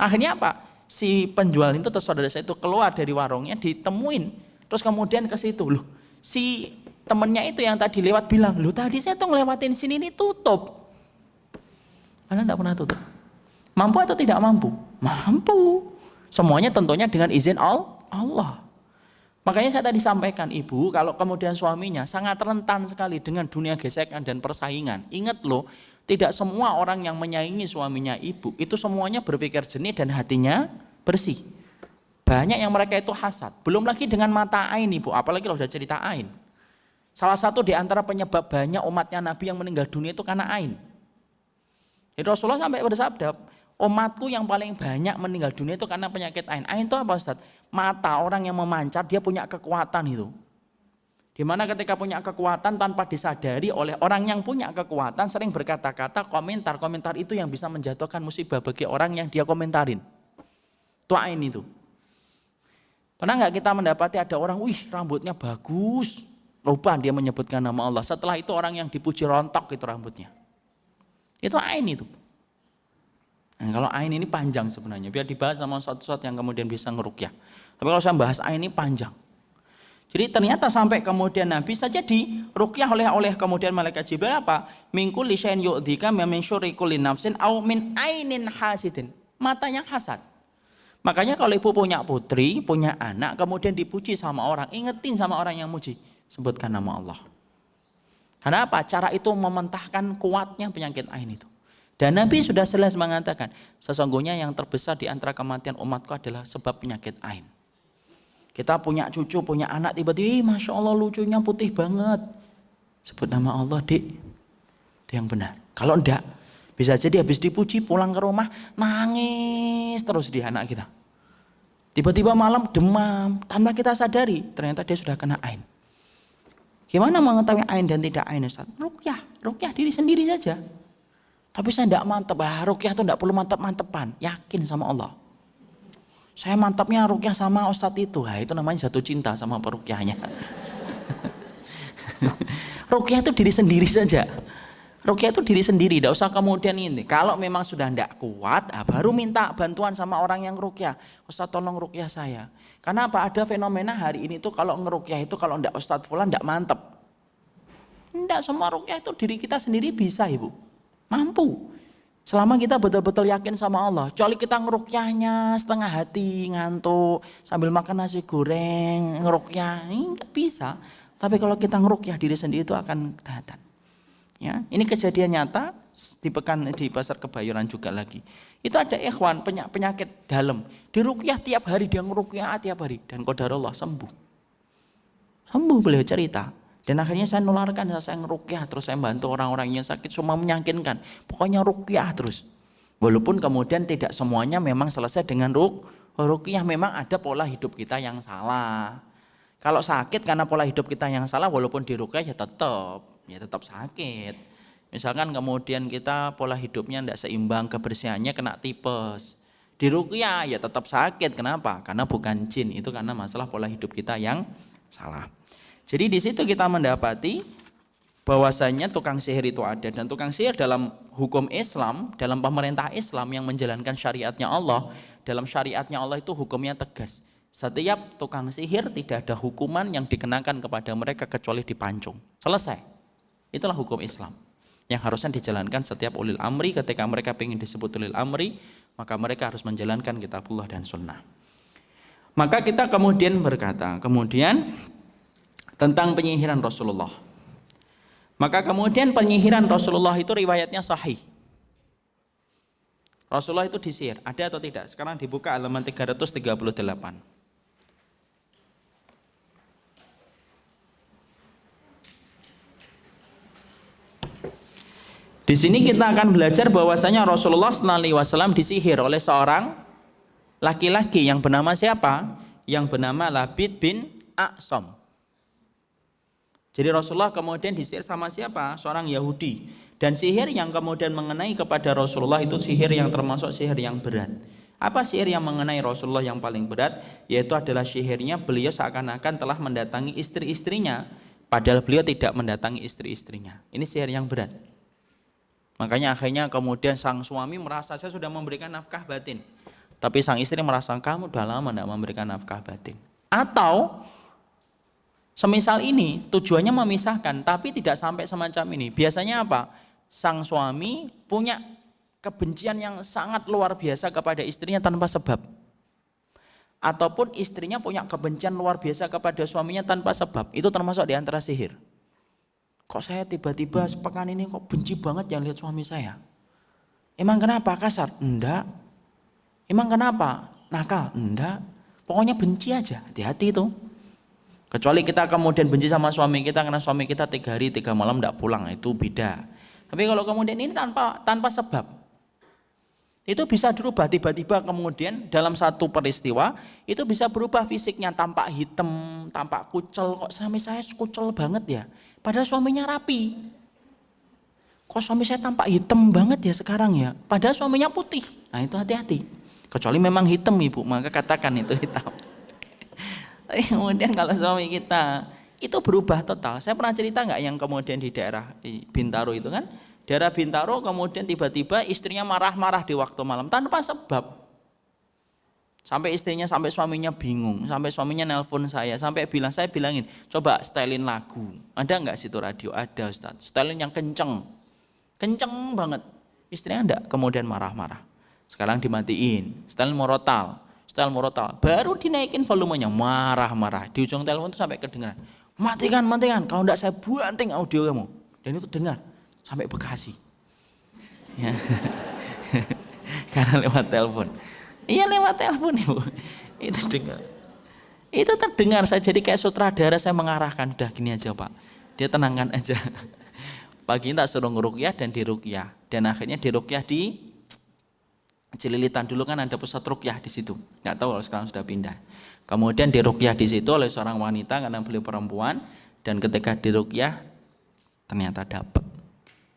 Akhirnya apa? Si penjual itu atau saudara saya itu keluar dari warungnya, ditemuin, terus kemudian ke situ. Loh, si temennya itu yang tadi lewat bilang, loh tadi saya tuh ngelewatin sini ini tutup. Karena enggak pernah tutup. Mampu atau tidak mampu? Mampu. Semuanya tentunya dengan izin Allah. Makanya saya tadi sampaikan, Ibu, kalau kemudian suaminya sangat rentan sekali dengan dunia gesekan dan persaingan. Ingat loh, tidak semua orang yang menyaingi suaminya Ibu itu semuanya berpikir jernih dan hatinya bersih. Banyak yang mereka itu hasad. Belum lagi dengan mata ain, Ibu, apalagi kalau sudah cerita ain. Salah satu di antara penyebab banyak umatnya Nabi yang meninggal dunia itu karena ain. Jadi Rasulullah sampai bersabda, umatku yang paling banyak meninggal dunia itu karena penyakit ain. Ain itu apa, Ustaz? Mata orang yang memancar, dia punya kekuatan itu. Dimana ketika punya kekuatan tanpa disadari oleh orang yang punya kekuatan sering berkata-kata, komentar itu yang bisa menjatuhkan musibah bagi orang yang dia komentarin. Itu ain itu. Pernah nggak kita mendapati ada orang, wih rambutnya bagus, lupa dia menyebutkan nama Allah. Setelah itu orang yang dipuji rontok itu rambutnya. Itu ain itu. Nah, kalau ain ini panjang sebenarnya, biar dibahas sama satu-satu yang kemudian bisa ngeruqyah. Tapi kalau saya bahas ain ini panjang. Jadi ternyata sampai kemudian Nabi saja diruqyah oleh kemudian malaikat Jibril apa? Min kulli syai'in yu'dhika min syurri kulli nafsin au min ainin hasidin. Mata yang hasad. Makanya kalau ibu punya putri, punya anak, kemudian dipuji sama orang, ingetin sama orang yang muji, sebutkan nama Allah. Karena apa? Cara itu mementahkan kuatnya penyakit ain itu. Dan Nabi sudah jelas mengatakan, sesungguhnya yang terbesar di antara kematian umatku adalah sebab penyakit ain. Kita punya cucu, punya anak, tiba-tiba, Masya Allah lucunya putih banget. Sebut nama Allah, Dik. Itu yang benar. Kalau enggak, bisa jadi habis dipuji pulang ke rumah, nangis terus di anak kita. Tiba-tiba malam demam, tanpa kita sadari, ternyata dia sudah kena ain. Gimana mengetahui ain dan tidak ain, Ustaz? Ruqyah diri sendiri saja. Tapi saya enggak mantep, ruqyah itu enggak perlu mantep-mantepan, yakin sama Allah. Saya mantapnya ruqyah sama ustadz itu. Itu namanya jatuh cinta sama peruqyahnya. Ruqyah itu diri sendiri saja. Ruqyah itu diri sendiri, tidak usah kemudian ini. Kalau memang sudah tidak kuat, baru minta bantuan sama orang yang ruqyah. Ustadz tolong ruqyah saya. Karena apa? Ada fenomena hari ini tuh kalau ngeruqyah itu kalau tidak ustadz fulan tidak mantep. Tidak, semua ruqyah itu diri kita sendiri bisa ibu. Mampu. Selama kita betul-betul yakin sama Allah. Kecuali kita ngeruqyahnya setengah hati, ngantuk, sambil makan nasi goreng, ngeruqyah, ini nggak bisa. Tapi kalau kita ngeruqyah diri sendiri itu akan kelihatan. Ya, ini kejadian nyata di pasar Kebayoran juga lagi. Itu ada ikhwan penyakit dalam, diruqyah tiap hari, dia ngeruqyah tiap hari, dan qadarullah sembuh. Sembuh, beliau cerita. Dan akhirnya saya nularkan, saya ngeruqyah terus, saya bantu orang-orang yang sakit, semua meyakinkan. Pokoknya ruqyah terus. Walaupun kemudian tidak semuanya memang selesai dengan ruqyah, memang ada pola hidup kita yang salah. Kalau sakit karena pola hidup kita yang salah, walaupun diruqyah ya tetap sakit. Misalkan kemudian kita pola hidupnya tidak seimbang, kebersihannya kena tipes. Diruqyah ya tetap sakit. Kenapa? Karena bukan jin, itu karena masalah pola hidup kita yang salah. Jadi di situ kita mendapati bahwasanya tukang sihir itu ada, dan tukang sihir dalam hukum Islam, dalam pemerintah Islam yang menjalankan syariatnya Allah, dalam syariatnya Allah itu hukumnya tegas. Setiap tukang sihir tidak ada hukuman yang dikenakan kepada mereka kecuali dipancung. Selesai. Itulah hukum Islam yang harusnya dijalankan setiap ulil amri. Ketika mereka ingin disebut ulil amri, maka mereka harus menjalankan kitabullah dan sunnah. Maka kita kemudian berkata, tentang penyihiran Rasulullah. Maka kemudian penyihiran Rasulullah itu riwayatnya sahih. Rasulullah itu disihir, ada atau tidak? Sekarang dibuka halaman 338. Di sini kita akan belajar bahwasanya Rasulullah SAW disihir oleh seorang laki-laki yang bernama siapa? Yang bernama Labid bin A'sam. Jadi Rasulullah kemudian disihir sama siapa? Seorang Yahudi. Dan sihir yang kemudian mengenai kepada Rasulullah itu sihir yang termasuk sihir yang berat. Apa sihir yang mengenai Rasulullah yang paling berat? Yaitu adalah sihirnya beliau seakan-akan telah mendatangi istri-istrinya, padahal beliau tidak mendatangi istri-istrinya. Ini sihir yang berat. Makanya akhirnya kemudian sang suami merasa, saya sudah memberikan nafkah batin. Tapi sang istri merasa, kamu udah lama tidak memberikan nafkah batin. Atau semisal ini tujuannya memisahkan, tapi tidak sampai semacam ini. Biasanya apa? Sang suami punya kebencian yang sangat luar biasa kepada istrinya tanpa sebab. Ataupun istrinya punya kebencian luar biasa kepada suaminya tanpa sebab. Itu termasuk di antara sihir. Kok saya tiba-tiba sepekan ini kok benci banget yang lihat suami saya? Emang kenapa? Kasar? Enggak. Emang kenapa? Nakal? Enggak. Pokoknya benci aja, hati-hati itu. Kecuali kita kemudian benci sama suami kita karena suami kita 3 hari 3 malam tidak pulang, itu beda. Tapi kalau kemudian ini tanpa sebab, itu bisa berubah tiba-tiba. Kemudian dalam satu peristiwa itu bisa berubah fisiknya, tampak hitam, tampak kucel. Kok suami saya kucel banget ya? Padahal suaminya rapi. Kok suami saya tampak hitam banget ya sekarang ya? Padahal suaminya putih. Nah itu hati-hati. Kecuali memang hitam ibu, maka katakan itu hitam. Tapi kemudian kalau suami kita itu berubah total. Saya pernah cerita nggak yang kemudian di daerah Bintaro itu kan? Daerah Bintaro kemudian tiba-tiba istrinya marah-marah di waktu malam tanpa sebab. Sampai suaminya bingung, sampai suaminya nelpon saya, sampai saya bilangin, coba setelin lagu. Ada nggak situ radio? Ada Ustaz. Setelin yang kenceng banget. Istrinya enggak, kemudian marah-marah. Sekarang dimatiin, setelin murotal. Baru dinaikin volumenya, marah-marah. Di ujung telepon itu sampai kedengaran. Matikan, kalau enggak saya banting audio kamu. Dan itu dengar sampai Bekasi. Ya. Karena lewat telepon. Iya lewat telepon ibu. Itu dengar. Itu terdengar, saya jadi kayak sutradara, saya mengarahkan, udah gini aja Pak. Dia tenangkan aja. Pagi tak suruh ngeruqyah dan diruqyah. Dan akhirnya diruqyah di Cililitan, dulu kan ada pusat ruqyah di situ. Enggak tahu kalau sekarang sudah pindah. Kemudian diruqyah di situ oleh seorang wanita karena beliau perempuan, dan ketika diruqyah ternyata dapat.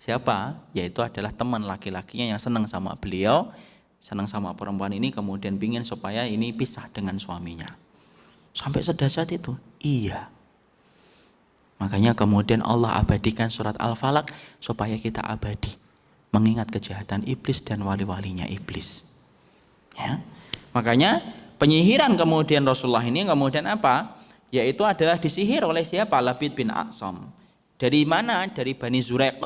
Siapa? Yaitu adalah teman laki-lakinya yang senang sama beliau. senang sama perempuan ini, kemudian pingin supaya ini pisah dengan suaminya. Sampai sedahsyat itu? Iya. Makanya kemudian Allah abadikan surat Al-Falaq supaya kita abadi mengingat kejahatan iblis dan wali-walinya iblis. Ya. Makanya penyihiran kemudian Rasulullah ini kemudian apa? Yaitu adalah disihir oleh siapa? Labid bin A'sam. Dari mana? Dari Bani Zuraiq.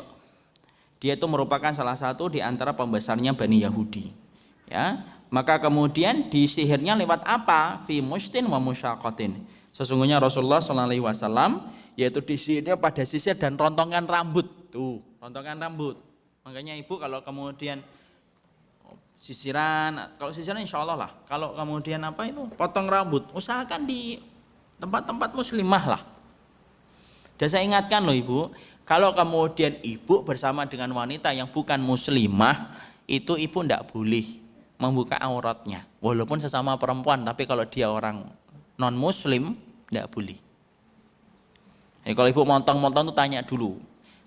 Dia itu merupakan salah satu di antara pembesarnya Bani Yahudi. Ya, maka kemudian disihirnya lewat apa? Fi mustin wa musyaqatin. Sesungguhnya Rasulullah SAW yaitu disihirnya pada sisir dan rontongan rambut. Tuh, rontongan rambut. Makanya ibu kalau kemudian sisiran, kalau sisiran insya Allah lah. Kalau kemudian apa itu potong rambut, usahakan di tempat-tempat muslimah lah. Dan saya ingatkan loh ibu, kalau kemudian ibu bersama dengan wanita yang bukan muslimah, itu ibu tidak boleh membuka auratnya, walaupun sesama perempuan, tapi kalau dia orang non muslim tidak boleh. Kalau ibu montong-montong tuh tanya dulu,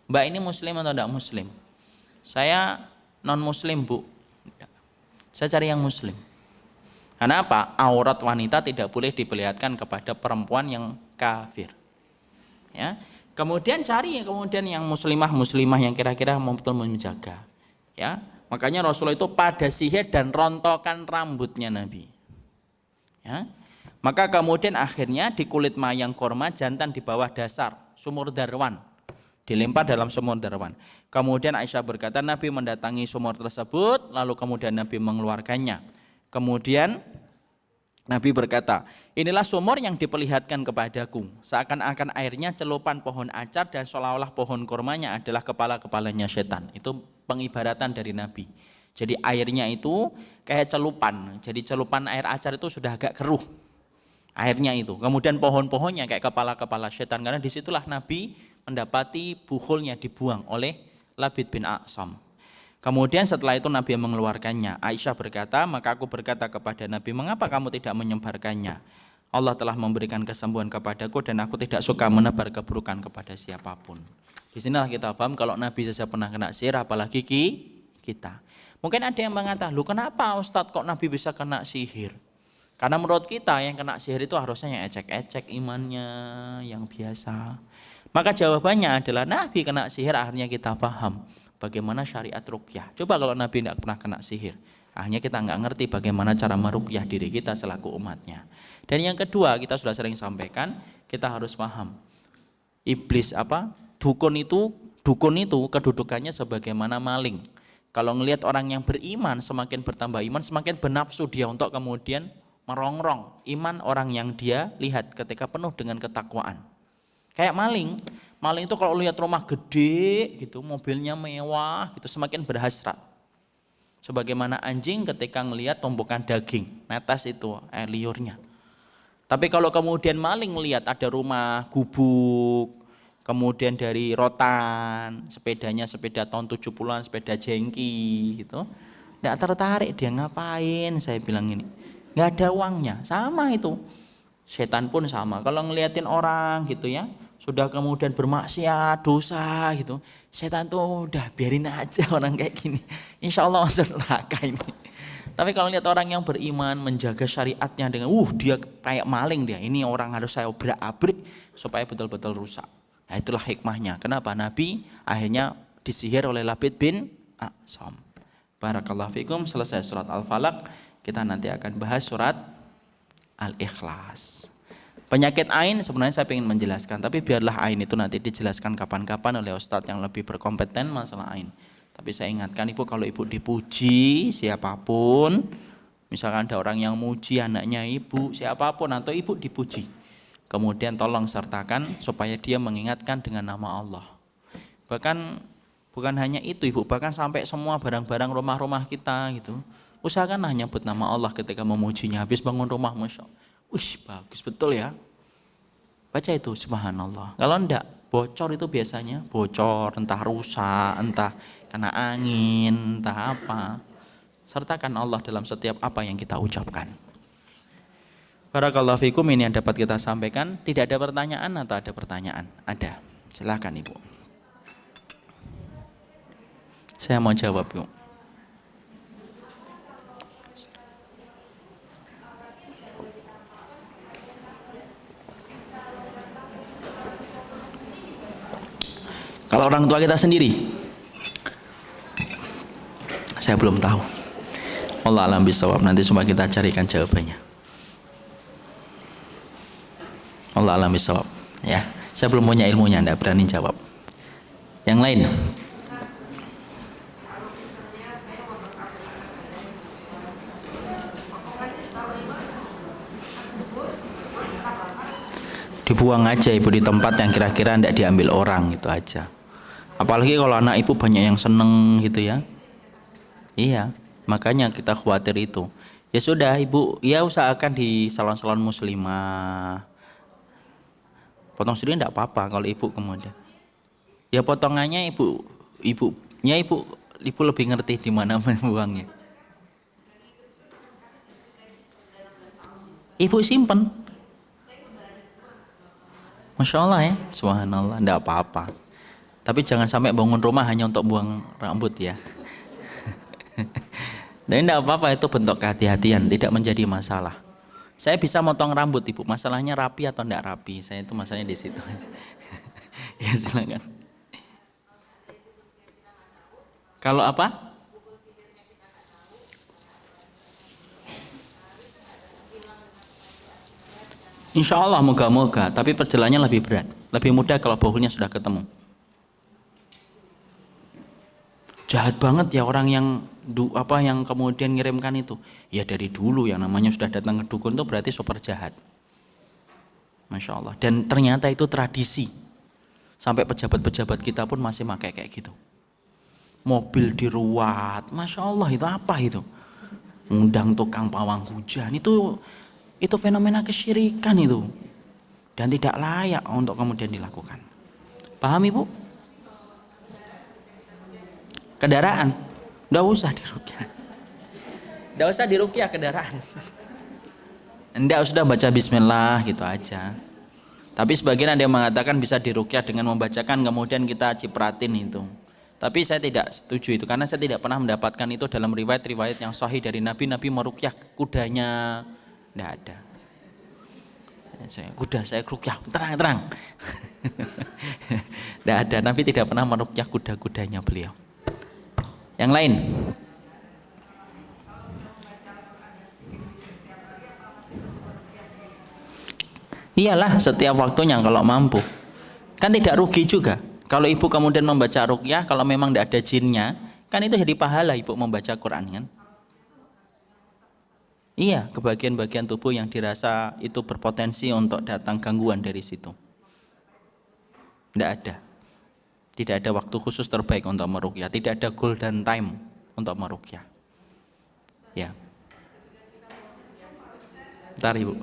mbak ini muslim atau tidak muslim? Saya non muslim bu, saya cari yang muslim. Karena apa? Aurat wanita tidak boleh diperlihatkan kepada perempuan yang kafir. Ya, kemudian cari kemudian yang muslimah yang kira-kira betul menjaga. Ya. Makanya Rasulullah itu pada sihir dan rontokan rambutnya Nabi. Ya. Maka kemudian akhirnya di kulit mayang korma jantan di bawah dasar sumur Darwan. Dilempar dalam sumur Darwan. Kemudian Aisyah berkata Nabi mendatangi sumur tersebut lalu kemudian Nabi mengeluarkannya. Kemudian Nabi berkata, inilah sumur yang diperlihatkan kepadaku. Seakan-akan airnya celupan pohon acar dan seolah-olah pohon kurmanya adalah kepala-kepalanya setan. Itu pengibaratan dari Nabi. Jadi airnya itu kayak celupan. Jadi celupan air acar itu sudah agak keruh. Airnya itu. Kemudian pohon-pohonnya kayak kepala-kepala setan. Karena disitulah Nabi mendapati buhulnya dibuang oleh Labid bin A'sam. Kemudian setelah itu Nabi mengeluarkannya. Aisyah berkata, maka aku berkata kepada Nabi, mengapa kamu tidak menyebarkannya? Allah telah memberikan kesembuhan kepadaku dan aku tidak suka menebar keburukan kepada siapapun. Di sinilah kita paham kalau Nabi saja pernah kena sihir, apalagi kita. Mungkin ada yang mengatakan, lu kenapa Ustadz kok Nabi bisa kena sihir? Karena menurut kita yang kena sihir itu harusnya yang ecek-ecek imannya, yang biasa. Maka jawabannya adalah Nabi kena sihir, akhirnya kita paham bagaimana syariat ruqyah. Coba kalau Nabi tidak pernah kena sihir, akhirnya kita nggak ngerti bagaimana cara meruqyah diri kita selaku umatnya. Dan yang kedua, kita sudah sering sampaikan, kita harus paham iblis dukun itu kedudukannya sebagaimana maling. Kalau ngelihat orang yang beriman semakin bertambah iman, semakin bernafsu dia untuk kemudian merongrong iman orang yang dia lihat ketika penuh dengan ketakwaan. Kayak maling itu kalau lihat rumah gede gitu, mobilnya mewah gitu, semakin berhasrat. Sebagaimana anjing ketika ngelihat tumpukan daging, netes itu air liurnya. Tapi kalau kemudian maling melihat ada rumah gubuk, kemudian dari rotan, sepedanya sepeda tahun 70-an, sepeda jengki gitu, nggak tertarik dia, ngapain saya bilang ini, nggak ada uangnya. Sama itu, setan pun sama, kalau ngeliatin orang gitu ya, sudah kemudian bermaksiat, dosa gitu, setan tuh udah biarin aja orang kayak gini, insya Allah masuk neraka ini. Tapi kalau lihat orang yang beriman, menjaga syariatnya dengan, dia kayak maling dia, ini orang harus saya obrak-abrik supaya betul-betul rusak. Nah itulah hikmahnya, kenapa Nabi akhirnya disihir oleh Labid bin A'sam. Barakallahu fikum, selesai surat Al-Falaq, kita nanti akan bahas surat Al-Ikhlas. Penyakit ain sebenarnya saya ingin menjelaskan, tapi biarlah ain itu nanti dijelaskan kapan-kapan oleh ustadz yang lebih berkompeten masalah ain. Tapi saya ingatkan ibu, kalau ibu dipuji siapapun, misalkan ada orang yang muji anaknya ibu, siapapun atau ibu dipuji, kemudian tolong sertakan supaya dia mengingatkan dengan nama Allah. Bahkan bukan hanya itu ibu, bahkan sampai semua barang-barang rumah-rumah kita gitu, usahakanlah nyebut nama Allah ketika memujinya. Habis bangun rumah, masya Allah, bagus betul ya, baca itu subhanallah. Kalau enggak bocor itu biasanya bocor, entah rusak, entah kena angin, entah apa, sertakan Allah dalam setiap apa yang kita ucapkan. Barakallahu fikum, ini yang dapat kita sampaikan. Tidak ada pertanyaan atau ada pertanyaan? Ada, silakan ibu. Saya mau jawab yuk. Kalau orang tua kita sendiri, saya belum tahu. Allah alam bisawab, nanti cuma kita carikan jawabannya. Allah alam bisawab. Ya, saya belum punya ilmunya, enggak berani jawab. Yang lain? Dibuang aja ibu di tempat yang kira-kira tidak diambil orang, gitu aja. Apalagi kalau anak ibu banyak yang seneng gitu ya. Iya, makanya kita khawatir itu. Ya sudah ibu, ya usahakan di salon-salon muslimah. Potong sendiri tidak apa-apa kalau ibu kemudian. Ya potongannya ibunya ibu lebih ngerti di mana membuangnya. Ibu simpen. Masya Allah ya, subhanallah, tidak apa-apa. Tapi jangan sampai bangun rumah hanya untuk buang rambut ya. Dan tidak apa-apa, itu bentuk kehati-hatian, tidak menjadi masalah. Saya bisa motong rambut ibu, masalahnya rapi atau tidak rapi. Saya itu masalahnya di situ. Ya silakan. Kalau apa? Insya Allah moga-moga, tapi perjalanannya lebih berat, lebih mudah kalau baulnya sudah ketemu. Jahat banget ya orang yang yang kemudian ngirimkan itu. Ya dari dulu yang namanya sudah datang ke dukun itu berarti super jahat. Masya Allah. Dan ternyata itu tradisi. Sampai pejabat-pejabat kita pun masih pakai kayak gitu. Mobil diruat, Masya Allah, itu apa itu? Undang tukang pawang hujan, itu fenomena kesyirikan itu, dan tidak layak untuk kemudian dilakukan. Paham ibu? Kendaraan, nggak usah diruqyah, nggak usah diruqyah kendaraan. Nggak usah baca Bismillah gitu aja. Tapi sebagian ada yang mengatakan bisa diruqyah dengan membacakan kemudian kita cipratin itu. Tapi saya tidak setuju itu karena saya tidak pernah mendapatkan itu dalam riwayat-riwayat yang sahih dari Nabi meruqyah kudanya. Tidak ada. Kuda saya ruqyah, tenang. Tidak ada, Nabi tidak pernah meruqyah kuda-kudanya beliau. Yang lain? Iyalah setiap waktunya kalau mampu. Kan tidak rugi juga. Kalau ibu kemudian membaca ruqyah, kalau memang tidak ada jinnya, kan itu jadi pahala ibu membaca Quran kan? Iya, ke bagian-bagian tubuh yang dirasa itu berpotensi untuk datang gangguan dari situ. Tidak ada. Tidak ada waktu khusus terbaik untuk meruqyah. Tidak ada golden time untuk meruqyah. Ya. Bentar ibu.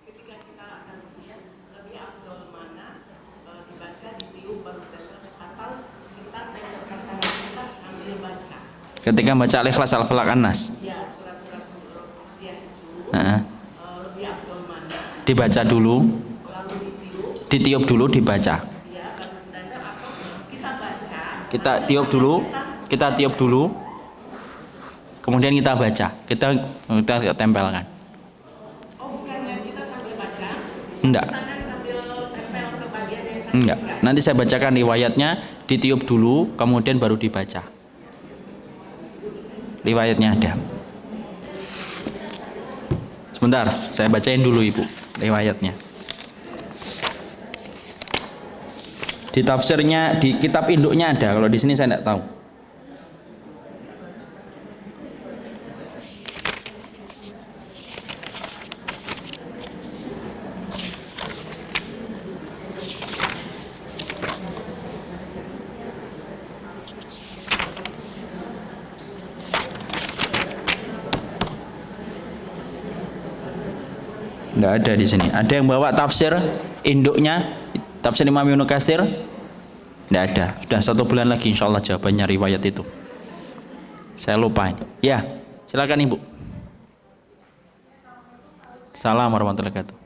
Ketika kita akan ruqyah, lebih afdol mana dibaca, ditiup, baru atau kita tempelkan tangan kita sambil baca. Ketika baca Al-Ikhlas, Al-Falaq, An-Nas. Ya, surat-surat ruqyah itu lebih afdol mana? Dibaca dulu. Lalu Ditiup dulu, dibaca. Ya, dan atau kita baca. Kita tiup dulu. Kemudian kita baca. Kita tempelkan. Oh, bukannya kita sambil baca? Enggak. Tangan sambil tempel ke bagian yang sakit. Enggak. Nanti saya bacakan riwayatnya, ditiup dulu, kemudian baru dibaca. Riwayatnya ada. Sebentar, saya bacain dulu ibu riwayatnya. Di tafsirnya, di kitab induknya ada. Kalau di sini saya tidak tahu. Tidak ada di sini. Ada yang bawa tafsir induknya, tafsir Imam Ibnu Katsir? Tidak ada. Sudah 1 bulan lagi insya Allah jawabannya riwayat itu. Saya lupa ini. Ya, silakan ibu. Assalamualaikum warahmatullahi wabarakatuh.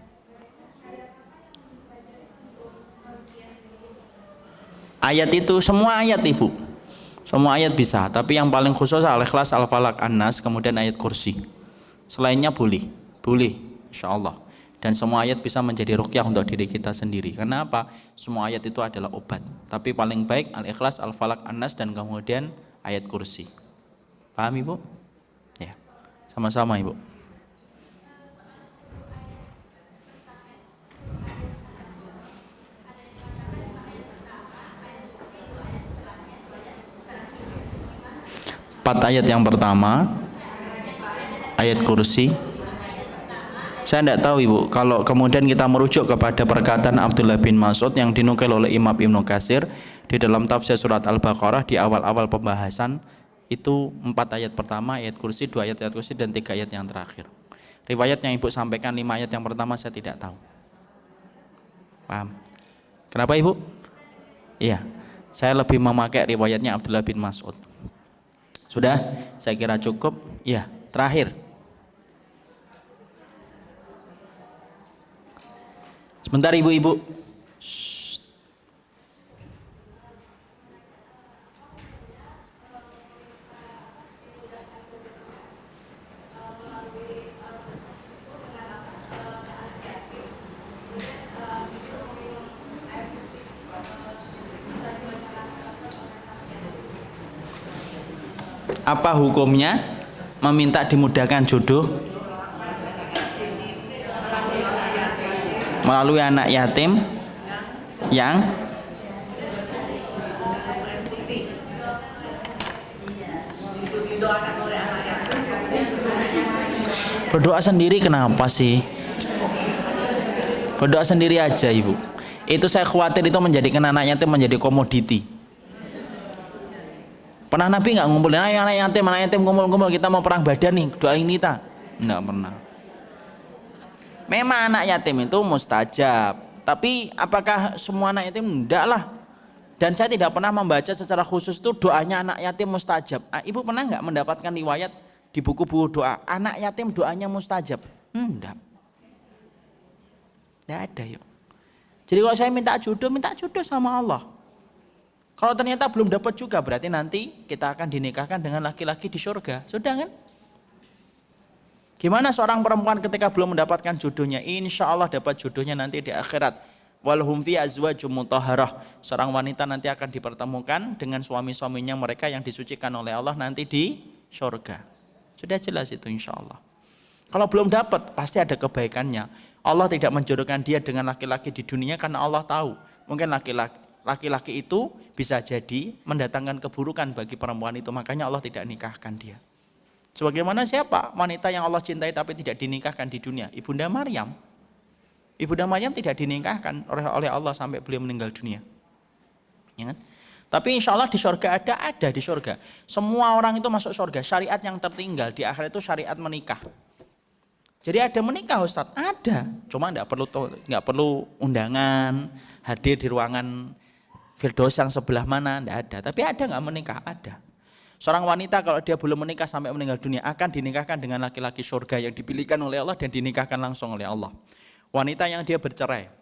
Ayat itu semua ayat ibu. Semua ayat bisa, tapi yang paling khusus Al-Ikhlas, Al-Falaq, An-Nas, kemudian ayat kursi. Selainnya boleh, insya Allah. Dan semua ayat bisa menjadi ruqyah untuk diri kita sendiri. Karena apa? Semua ayat itu adalah obat. Tapi paling baik Al-Ikhlas, Al-Falaq, An-Nas, dan kemudian ayat kursi. Paham Ibu? Ya, sama-sama Ibu. Empat ayat yang pertama, ayat kursi. Saya tidak tahu Ibu, kalau kemudian kita merujuk kepada perkataan Abdullah bin Mas'ud yang dinukil oleh Imam Ibnu Katsir di dalam tafsir surat Al-Baqarah di awal-awal pembahasan, itu 4 ayat pertama, ayat kursi, 2 ayat kursi, dan 3 ayat yang terakhir. Riwayat yang Ibu sampaikan 5 ayat yang pertama saya tidak tahu. Paham? Kenapa Ibu? Iya, saya lebih memakai riwayatnya Abdullah bin Mas'ud. Sudah, saya kira cukup. Iya, terakhir. Sebentar ibu-ibu. Apa hukumnya meminta dimudahkan jodoh melalui anak yatim yang berdoa sendiri? Kenapa sih? Berdoa sendiri aja Ibu. Itu saya khawatir itu menjadikan anak yatim menjadi komoditi. Pernah Nabi nggak ngumpulin anak yatim kumpul-kumpul, kita mau perang Badar nih, doain kita? Nggak pernah. Memang anak yatim itu mustajab, tapi apakah semua anak yatim? Enggak lah. Dan saya tidak pernah membaca secara khusus itu doanya anak yatim mustajab. Ibu pernah nggak mendapatkan riwayat di buku-buku doa anak yatim doanya mustajab? Enggak. Enggak ada yuk. Jadi kalau saya minta jodoh sama Allah. Kalau ternyata belum dapat juga, berarti nanti kita akan dinikahkan dengan laki-laki di surga. Sudah kan? Gimana seorang perempuan ketika belum mendapatkan jodohnya? Insya Allah dapat jodohnya nanti di akhirat. Walhum fi azwajum mutahharah. Seorang wanita nanti akan dipertemukan dengan suami-suaminya mereka yang disucikan oleh Allah nanti di surga. Sudah jelas itu insya Allah. Kalau belum dapat, pasti ada kebaikannya. Allah tidak menjodohkan dia dengan laki-laki di dunia karena Allah tahu. Mungkin laki-laki itu bisa jadi mendatangkan keburukan bagi perempuan itu. Makanya Allah tidak nikahkan dia. Sebagaimana siapa? Wanita yang Allah cintai tapi tidak dinikahkan di dunia. Ibunda Maryam. Ibunda Maryam tidak dinikahkan oleh Allah sampai beliau meninggal dunia. Ya kan? Tapi insya Allah di surga ada di surga. Semua orang itu masuk surga. Syariat yang tertinggal di akhirat itu syariat menikah. Jadi ada menikah Ustadz? Ada. Cuma nggak perlu undangan, hadir di ruangan Firdaus yang sebelah mana, nggak ada. Tapi ada nggak menikah? Ada. Seorang wanita kalau dia belum menikah sampai meninggal dunia akan dinikahkan dengan laki-laki surga yang dipilihkan oleh Allah dan dinikahkan langsung oleh Allah. Wanita yang dia bercerai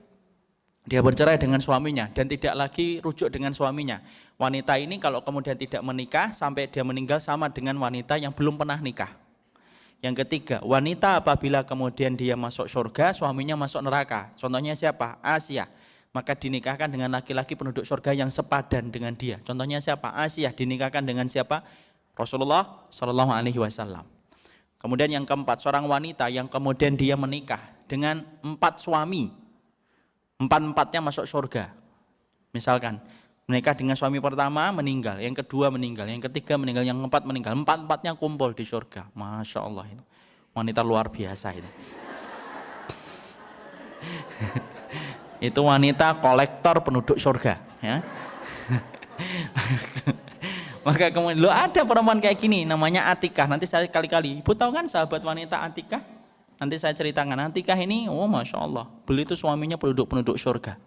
dengan suaminya dan tidak lagi rujuk dengan suaminya. Wanita ini kalau kemudian tidak menikah sampai dia meninggal sama dengan wanita yang belum pernah nikah. Yang ketiga, wanita apabila kemudian dia masuk surga, suaminya masuk neraka. Contohnya siapa? Asia. Maka dinikahkan dengan laki-laki penduduk surga yang sepadan dengan dia. Contohnya siapa? Asia. Dinikahkan dengan siapa? Rasulullah Shallallahu Alaihi Wasallam. Kemudian yang keempat, seorang wanita yang kemudian dia menikah dengan 4 suami, 4-4-nya masuk surga. Misalkan menikah dengan suami pertama meninggal, yang kedua meninggal, yang ketiga meninggal, yang keempat meninggal, 4-4-nya kumpul di surga. Masya Allah itu wanita luar biasa itu. Itu wanita kolektor penduduk surga, ya. Maka kemudian ada perempuan kayak gini, namanya Atikah. Nanti saya kali-kali, ibu tahu kan sahabat wanita Atikah? Nanti saya ceritakan. Atikah ini, oh masya Allah, beliau itu suaminya penduduk surga,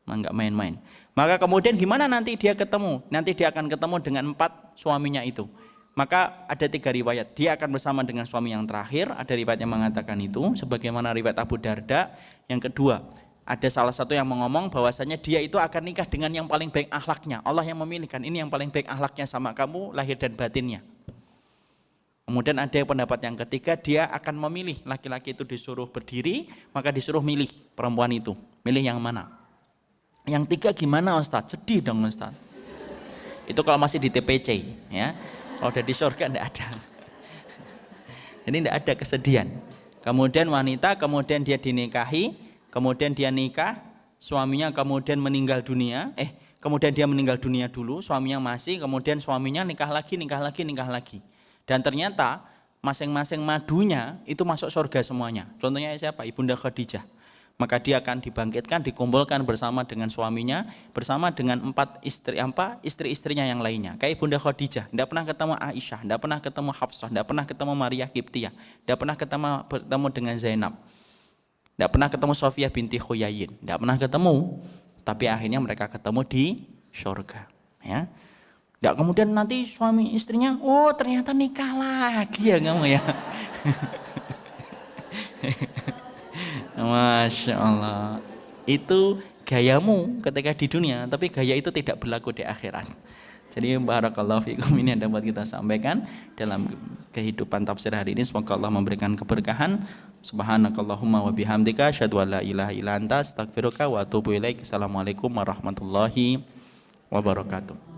nggak main-main. Maka kemudian gimana nanti dia ketemu? Nanti dia akan ketemu dengan 4 suaminya itu. Maka ada 3 riwayat. Dia akan bersama dengan suami yang terakhir. Ada riwayat yang mengatakan itu, sebagaimana riwayat Abu Darda. Yang kedua, ada salah satu yang mengomong bahwasanya dia itu akan nikah dengan yang paling baik akhlaknya. Allah yang memilihkan, ini yang paling baik akhlaknya sama kamu, lahir dan batinnya. Kemudian ada pendapat yang ketiga, dia akan memilih, laki-laki itu disuruh berdiri, maka disuruh milih perempuan itu, milih yang mana. Yang tiga gimana Ustadz? Sedih dong Ustadz. Itu kalau masih di TPC, ya. Kalau udah di surga enggak ada. Jadi enggak ada kesedihan. Kemudian wanita, kemudian dia dinikahi, kemudian dia nikah, suaminya kemudian meninggal dunia, kemudian dia meninggal dunia dulu, suaminya masih, kemudian suaminya nikah lagi. Dan ternyata masing-masing madunya itu masuk surga semuanya. Contohnya siapa? Ibunda Khadijah. Maka dia akan dibangkitkan, dikumpulkan bersama dengan suaminya, bersama dengan 4 istri-istrinya yang lainnya. Kayak Ibunda Khadijah, tidak pernah ketemu Aisyah, tidak pernah ketemu Hafsah, tidak pernah ketemu Maria Qibtiyah, tidak pernah ketemu dengan Zainab, tidak pernah ketemu Sofiyah binti Khuyayin, tidak pernah ketemu, tapi akhirnya mereka ketemu di surga. Ya. Nggak kemudian nanti suami istrinya, oh ternyata nikah lagi ya kamu ya. Masya Allah. Itu gayamu ketika di dunia, tapi gaya itu tidak berlaku di akhirat. Jadi barakallahu fikum, ini yang dapat kita sampaikan dalam kehidupan tafsir hari ini. Semoga Allah memberikan keberkahan. Subhanakallahumma wa bihamdika asyhadu an la ilaha illa anta astaghfiruka wa atubu ilaik. Assalamualaikum warahmatullahi wabarakatuh.